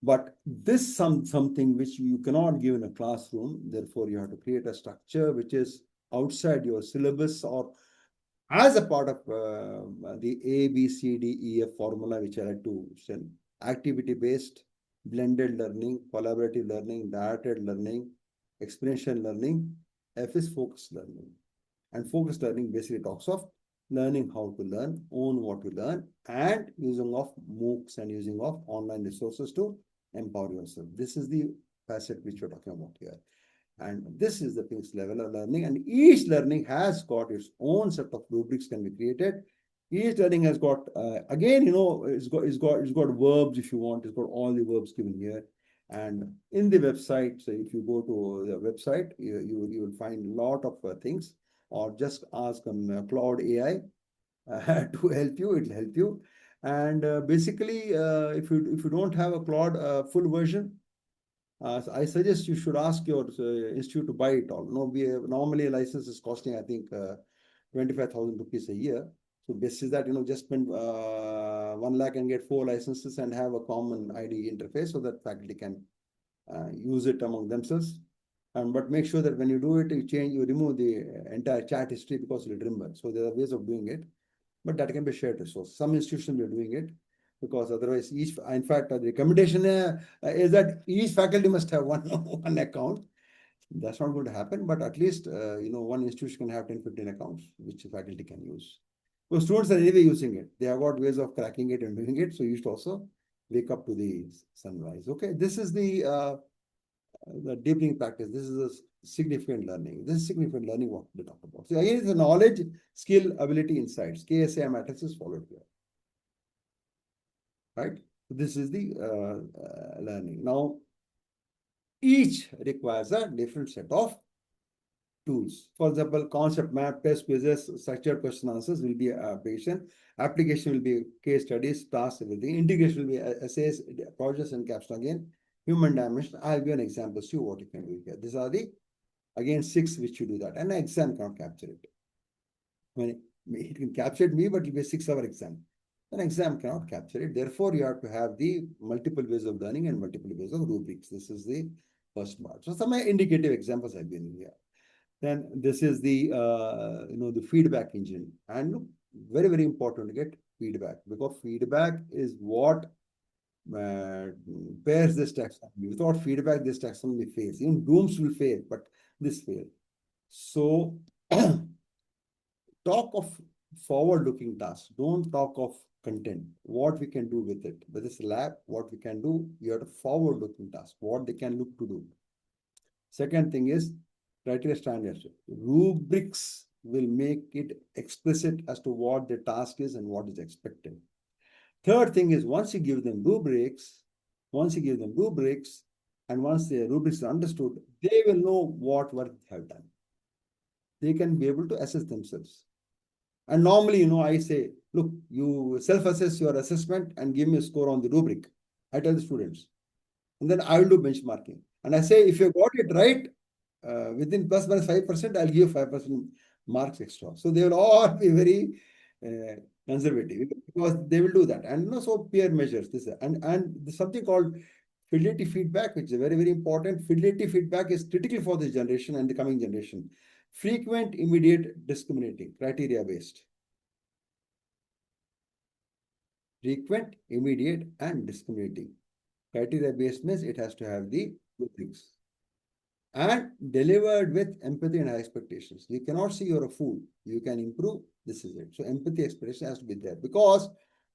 But this something which you cannot give in a classroom. Therefore, you have to create a structure which is outside your syllabus or as a part of the A, B, C, D, E, F formula, which I like to send. Activity-based, blended learning, collaborative learning, directed learning, experiential learning. F is focused learning. And focused learning basically talks of learning how to learn, own what to learn, and using of MOOCs and using of online resources to empower yourself. This is the facet which we're talking about here. And this is the things level of learning, and each learning has got its own set of rubrics can be created. Each learning has got again, it's got verbs if you want. It's got all the verbs given here, and in the website. So if you go to the website, you will find a lot of things, or just ask Cloud AI to help you. It will help you, and basically, if you don't have a Cloud full version. So I suggest you should ask your institute to buy it all. No, normally a license is costing, I think, 25,000 rupees a year. So basis that, just spend 1 lakh and get 4 licenses and have a common ID interface so that faculty can use it among themselves. But make sure that when you do it, you remove the entire chat history because you'll remember. So there are ways of doing it, but that can be shared resource. Some institutions are doing it, because otherwise in fact, the recommendation is that each faculty must have one account. That's not going to happen, but at least, one institution can have 10, 15 accounts, which the faculty can use. So students are anyway using it. They have got ways of cracking it and doing it. So you should also wake up to the sunrise. Okay, this is the deepening practice. This is a significant learning. This is significant learning what they talk about. So again, it's the knowledge, skill, ability, insights. KSA matrices followed here. Right? So this is the learning. Now, each requires a different set of tools. For example, concept map, test quizzes, structured question answers will be a patient. Application will be case studies, tasks, everything. Integration will be essays, projects, and caption again. Human dimension. I'll give an example. See what you can do here. These are the, again, 6 which you do that. And an exam cannot capture it. I mean, it can capture me, but it will be a 6-hour exam. An exam cannot capture it. Therefore, you have to have the multiple ways of learning and multiple ways of rubrics. This is the first part. So some indicative examples I've been here. Then this is the the feedback engine, and very, very important to get feedback, because feedback is what pairs this taxonomy. Without feedback, this taxonomy fails. Even Dooms will fail, but this fails. So talk of forward-looking tasks. Don't talk of content. What we can do with it. With this lab, what we can do, you have a forward-looking task. What they can look to do. Second thing is criteria standards. Rubrics will make it explicit as to what the task is and what is expected. Third thing is, once you give them rubrics, and once the rubrics are understood, they will know what work they have done. They can be able to assess themselves. And normally, I say, look, you self-assess your assessment and give me a score on the rubric. I tell the students. And then I will do benchmarking. And I say, if you got it right, within plus minus 5%, I'll give 5% marks extra. So they will all be very conservative, because they will do that. And so peer measures this. And there's something called fidelity feedback, which is very, very important. Fidelity feedback is critical for this generation and the coming generation. Frequent, immediate, discriminating, criteria based. Frequent, immediate, and discriminating. Criteria based means it has to have the two things. And delivered with empathy and high expectations. You cannot say you're a fool. You can improve. This is it. So empathy expectation has to be there, because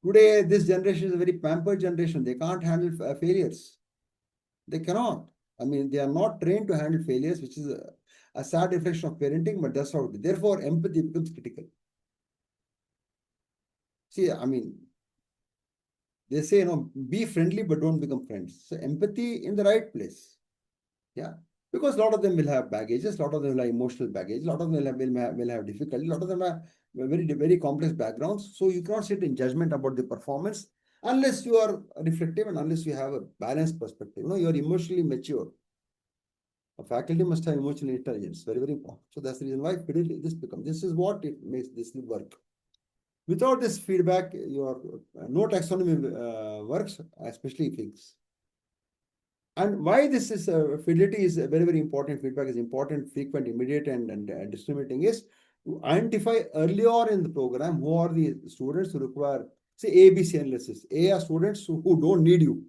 today this generation is a very pampered generation. They can't handle failures. They cannot. I mean, they are not trained to handle failures, which is a sad reflection of parenting, but that's how it is. Therefore, empathy becomes critical. See, I mean, they say, be friendly, but don't become friends. So empathy in the right place. Yeah. Because a lot of them will have baggages, a lot of them will have emotional baggage, a lot of them will have difficulty, a lot of them have very, very complex backgrounds. So you cannot sit in judgment about the performance unless you are reflective and unless you have a balanced perspective. You are emotionally mature. A faculty must have emotional intelligence, very, very important. So that's the reason why this is what it makes this work. Without this feedback, your no taxonomy works, especially things. And why this is fidelity is a very, very important. Feedback is important, frequent, immediate, and discriminating is to identify early on in the program who are the students who require, say, ABC analysis. A are students who don't need you.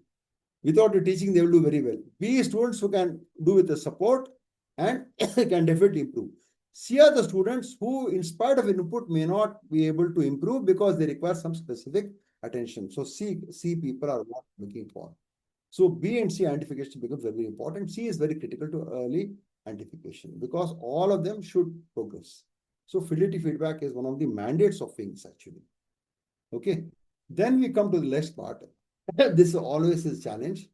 Without the teaching, they will do very well. B students who can do with the support and can definitely improve. C are the students who, in spite of input, may not be able to improve because they require some specific attention. So C people are what looking for. So B and C identification becomes very important. C is very critical to early identification because all of them should progress. So fidelity feedback is one of the mandates of things actually. Okay. Then we come to the next part. This always is a challenge.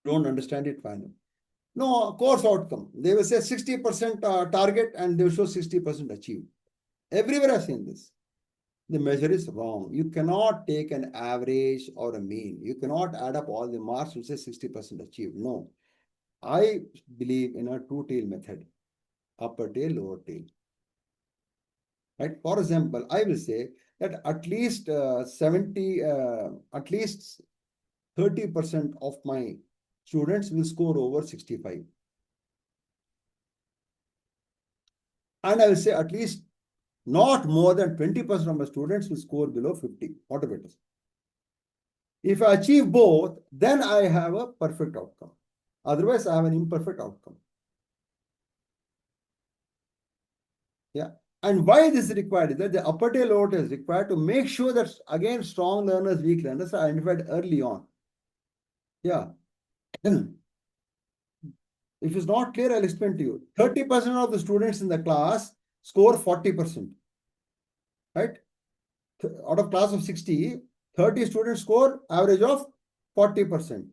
Don't understand it, fine. No, course outcome. They will say 60% target and they will show 60% achieved. Everywhere I've seen this. The measure is wrong. You cannot take an average or a mean. You cannot add up all the marks and say 60% achieved. No. I believe in a two-tail method. Upper tail, lower tail. Right? For example, I will say that at least 30% of my students will score over 65. And I will say at least not more than 20% of my students will score below 50, whatever it is. If I achieve both, then I have a perfect outcome. Otherwise, I have an imperfect outcome. Yeah. And why this is required is that the upper tail lower tail is required to make sure that, again, strong learners, weak learners are identified early on. Yeah. If it's not clear, I'll explain to you. 30% of the students in the class score 40%. Right? Out of class of 60, 30 students score average of 40%.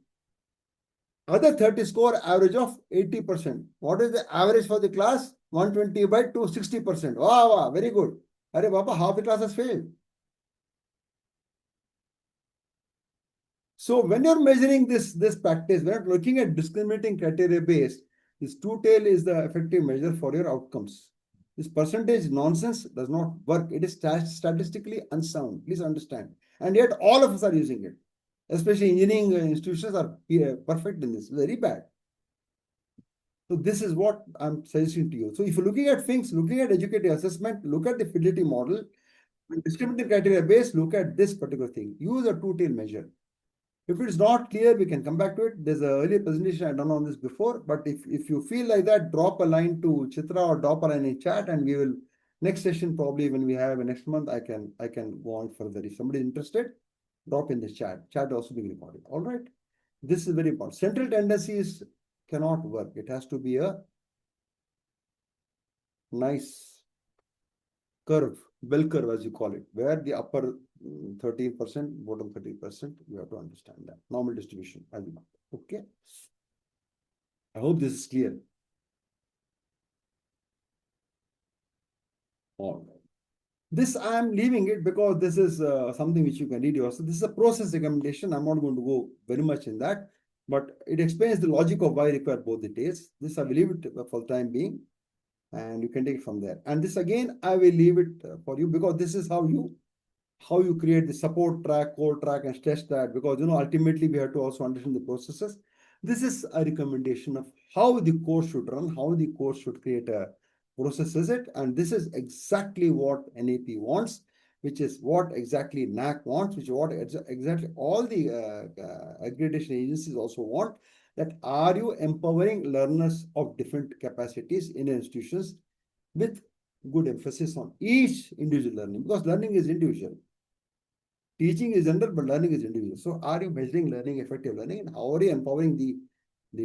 Other 30 score average of 80%. What is the average for the class? 120 by 260%. Wow, wow, very good. Arey Baba, half the class has failed. So when you're measuring this practice, we're not looking at discriminating criteria based. This two-tail is the effective measure for your outcomes. This percentage nonsense does not work. It is statistically unsound. Please understand. And yet all of us are using it. Especially engineering institutions are perfect in this. Very bad. So this is what I'm suggesting to you. So if you're looking at things, looking at educative assessment, look at the fidelity model. When discriminating criteria based, look at this particular thing. Use a two-tail measure. If it's not clear, we can come back to it. There's an earlier presentation I've done on this before, but if you feel like that, drop a line to Chitra or drop a line in chat, and we will next session probably when we have next month. I can go on further. If somebody is interested, drop in the chat. Chat also being recorded. All right. This is very important. Central tendencies cannot work. It has to be a nice curve, bell curve as you call it, where the upper 13%, bottom 30%, you have to understand that. Normal distribution. Okay. I hope this is clear. All right. This I am leaving it because this is something which you can read yourself. This is a process recommendation. I'm not going to go very much in that, but it explains the logic of why require both the tails. This I will leave it for the time being, and you can take it from there. And this again, I will leave it for you because this is how you create the support track, core track, and stress track, because ultimately we have to also understand the processes. This is a recommendation of how the course should run, how the course should create a process, is it? And this is exactly what NAP wants, which is what exactly NAAC wants, which is what exactly all the accreditation agencies also want. That are you empowering learners of different capacities in institutions with good emphasis on each individual learning, because learning is individual. Teaching is general, but learning is individual. So are you measuring learning, effective learning, and how are you empowering the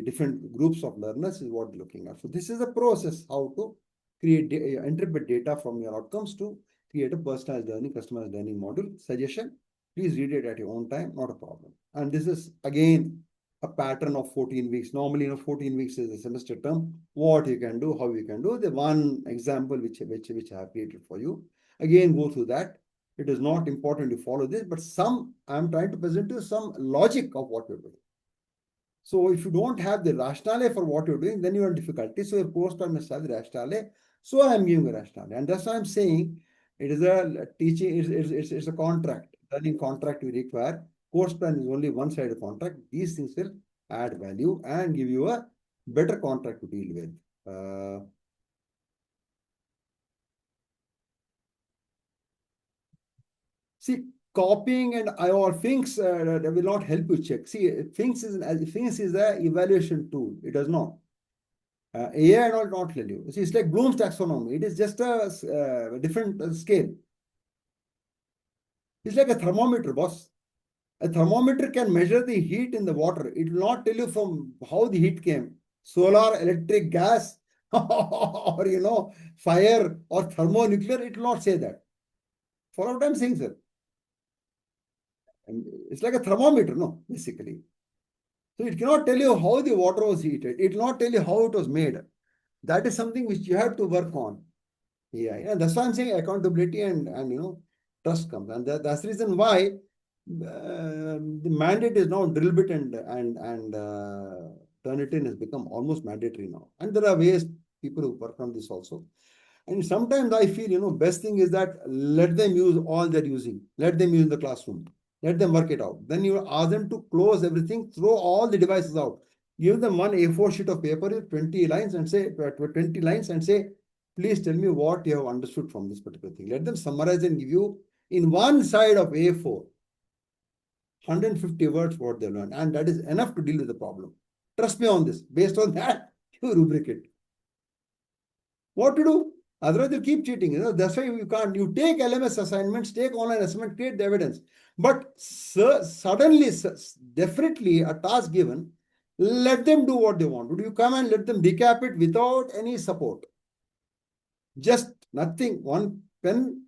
different groups of learners is what we're looking at. So this is a process how to create, interpret data from your outcomes to create a personalized learning, customized learning model. Suggestion, please read it at your own time, not a problem. And this is again a pattern of 14 weeks. Normally, 14 weeks is a semester term. What you can do, how you can do. The one example which I have created for you. Again, go through that. It is not important to follow this, but I'm trying to present you some logic of what you're doing. So if you don't have the rationale for what you're doing, then you are in difficulty. So your post must have the rationale. So I am giving a rationale. And that's why I'm saying It is a teaching, it's a contract, learning contract we require. Course plan is only one side of contract. These things will add value and give you a better contract to deal with. See, copying and all things will not help you check. See, things is a evaluation tool. It does not. AI and all not tell you. See, it's like Bloom's taxonomy. It is just a different scale. It's like a thermometer, boss. A thermometer can measure the heat in the water. It will not tell you from how the heat came. Solar, electric, gas, or fire or thermonuclear. It will not say that. Follow what I'm saying, sir. And it's like a thermometer, no, basically. So it cannot tell you how the water was heated. It will not tell you how it was made. That is something which you have to work on. Yeah. That's why I'm saying accountability and trust comes. And that's the reason why the mandate is now drill bit and Turnitin has become almost mandatory now. And there are ways people who work on this also. And sometimes I feel, best thing is that let them use all they're using. Let them use the classroom. Let them work it out. Then you ask them to close everything, throw all the devices out. Give them one A4 sheet of paper with 20 lines and say, please tell me what you have understood from this particular thing. Let them summarize and give you in one side of A4, 150 words what they learned. And that is enough to deal with the problem. Trust me on this. Based on that, you rubric it. What to do? Otherwise, you keep cheating. That's why you can't. You take LMS assignments, take online assignment, create the evidence. But suddenly, definitely a task given, let them do what they want. Do you come and let them recap it without any support? Just nothing. One pen,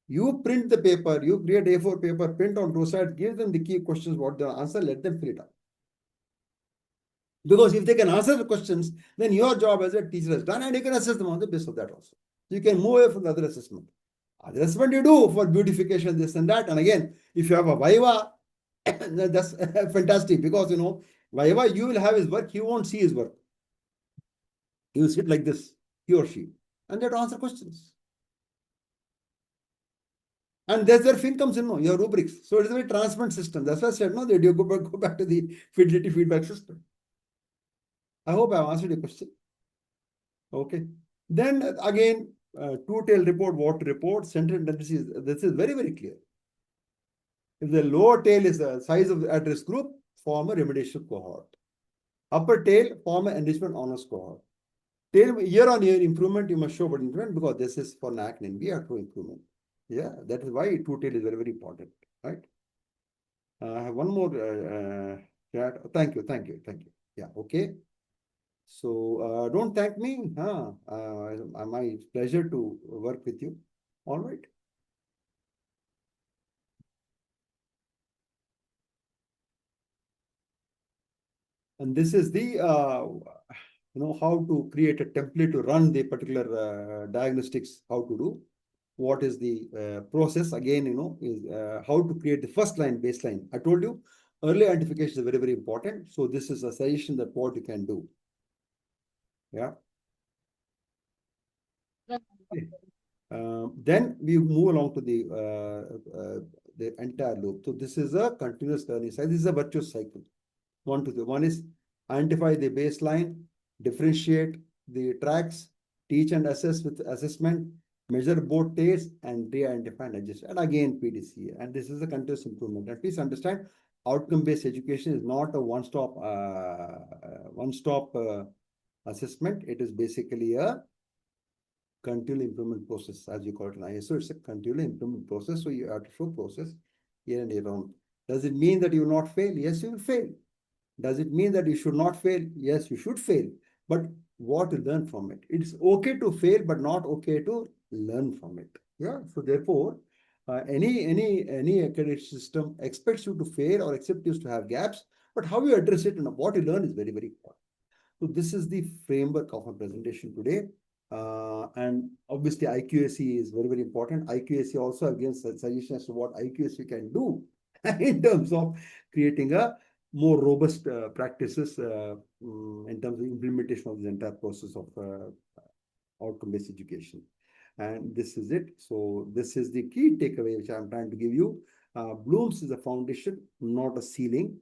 you print the paper, you create A4 paper, print on two sides, give them the key questions, what they answer, let them fill it up. Because if they can answer the questions, then your job as a teacher is done and you can assess them on the basis of that also. You can move away from the other assessment. Other assessment you do for beautification, this and that. And again, if you have a Viva, that's fantastic because, Viva, you will have his work, he won't see his work. He will sit like this, he or she, and they have to answer questions. And that's where fin comes in, your rubrics. So it is a very transparent system. That's why I said, that you go back to the fidelity feedback system. I hope I've answered your question. Okay. Then again, two-tailed report, what to report, centered tendencies. This is very, very clear. If the lower tail is the size of the at-risk group, form a remediation cohort. Upper tail, form an enrichment honors cohort. Tail, year-on-year improvement, you must show about improvement because this is for NAAC and NB to improvement. Yeah, that is why two-tail is very, very important, right? I have one more chat. Thank you. Yeah, okay. So don't thank me. My pleasure to work with you. All right. And this is the how to create a template to run the particular diagnostics. How to do. What is the process? Again, is how to create the first line baseline. I told you early identification is very, very important. So this is a suggestion that what you can do. Yeah. Okay. Then we move along to the entire loop. So this is a continuous learning cycle. This is a virtuous cycle. 1 to 3. One is identify the baseline, differentiate the tracks, teach and assess with assessment, measure both tails, and de-identify and adjust. And again, PDC. And this is a continuous improvement. And please understand, outcome-based education is not a one-stop assessment. It is basically a continual improvement process, as you call it in ISO. It's a continual improvement process. So you have to show process year and year on. Does it mean that you will not fail? Yes, you will fail. Does it mean that you should not fail? Yes, you should fail. But what to learn from it? It's okay to fail, but not okay to learn from it. Yeah. So therefore, any academic system expects you to fail or accepts you to have gaps, but how you address it and what you learn is very, very important. So this is the framework of our presentation today. And obviously IQAC is very, very important. IQAC also gives suggestions as to what IQAC can do in terms of creating a more robust practices in terms of implementation of the entire process of outcome-based education. And this is it. So this is the key takeaway which I'm trying to give you. Bloom's is a foundation, not a ceiling.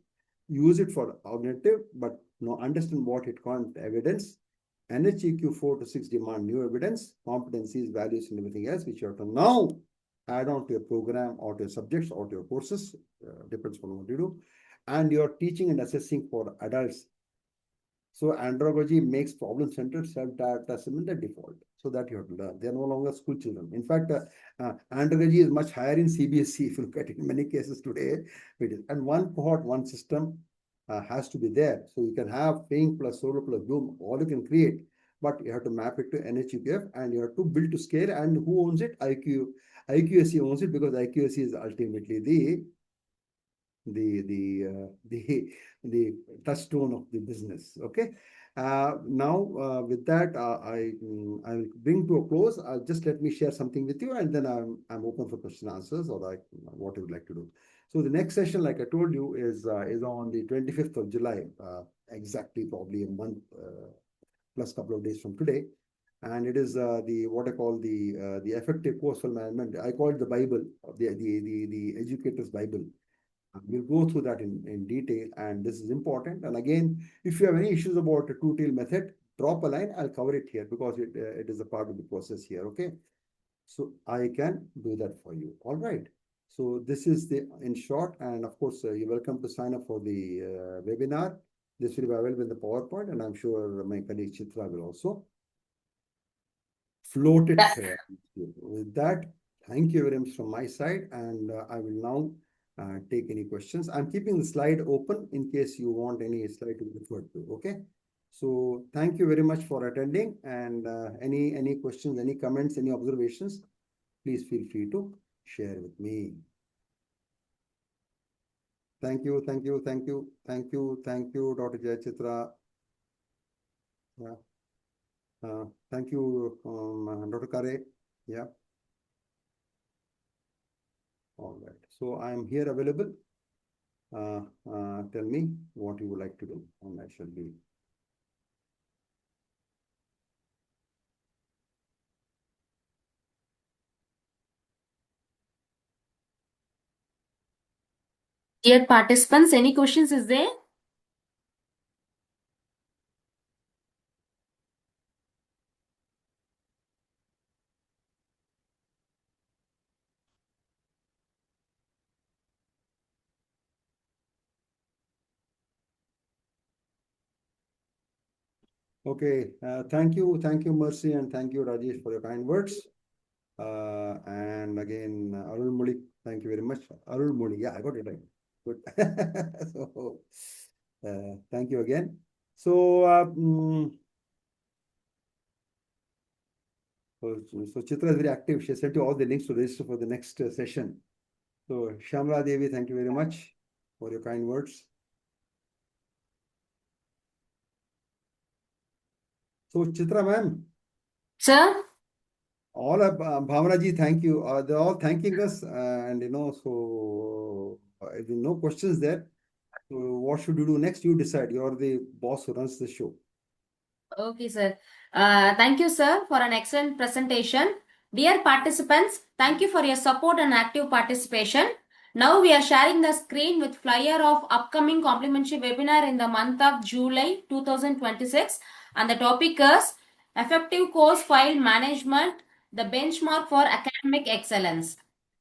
Use it for alternative, but understand what it called evidence. NHEQ 4 to 6 demand new evidence, competencies, values, and everything else, which you have to now add on to your program or to your subjects or to your courses, depends on what you do. And you're teaching and assessing for adults. So andragogy makes problem-centered self-assessment the default. So that you have to learn. They are no longer school children. In fact, andragogy is much higher in CBSE if you look at it in many cases today. And one cohort, one system has to be there. So you can have paying plus solo plus Bloom, all you can create, but you have to map it to NHEPF and you have to build to scale. And who owns it? IQSE owns it, because IQSE is ultimately the touchstone of the business. Okay. Now with that, I will bring to a close. Just let me share something with you, and then I'm open for question answers, or what you would like to do. So the next session, like I told you, is on the 25th of July, exactly probably a month plus couple of days from today. And it is what I call the effective coursework management. I call it the Bible, the educator's Bible. We'll go through that in detail, and this is important. And again, if you have any issues about a two-tail method, drop a line. I'll cover it here because it is a part of the process here. Okay, so I can do that for you. All right. So this is in short, and of course, you're welcome to sign up for the webinar. This will be available in the PowerPoint, and I'm sure my colleague Chitra will also float it here. With that, thank you very much from my side, and I will now take any questions. I'm keeping the slide open in case you want any slide to be referred to. Okay. So thank you very much for attending, and any questions, any comments, any observations, please feel free to share with me. Thank you, thank you, thank you, thank you, thank you, Dr. Jayachitra. Yeah. Thank you, Dr. Kare. Yeah. All right. So I'm here available. Tell me what you would like to do, and I shall be. Dear participants, any questions is there? Okay, thank you, Mercy, and thank you, Rajesh, for your kind words. And again, Arul Muli, thank you very much. Arul Muli, yeah, I got it right. Good. So, thank you again. So, so Chitra is very active. She sent you all the links to register for the next session. So, Shamla Devi, thank you very much for your kind words. So, Chitra ma'am. Sir? All of Bhavana ji, thank you. They're all thanking us, and so no questions there. So what should you do next? You decide. You're the boss who runs the show. Okay, sir. Thank you, sir, for an excellent presentation. Dear participants, thank you for your support and active participation. Now we are sharing the screen with flyer of upcoming complimentary webinar in the month of July 2026. And the topic is Effective Course File Management, the benchmark for academic excellence.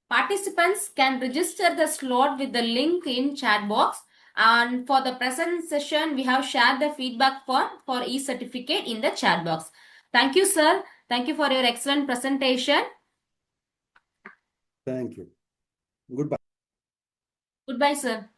Participants can register the slot with the link in chat box. And for the present session, we have shared the feedback form for e-certificate in the chat box. Thank you, sir. Thank you for your excellent presentation. Thank you. Goodbye. Goodbye, sir.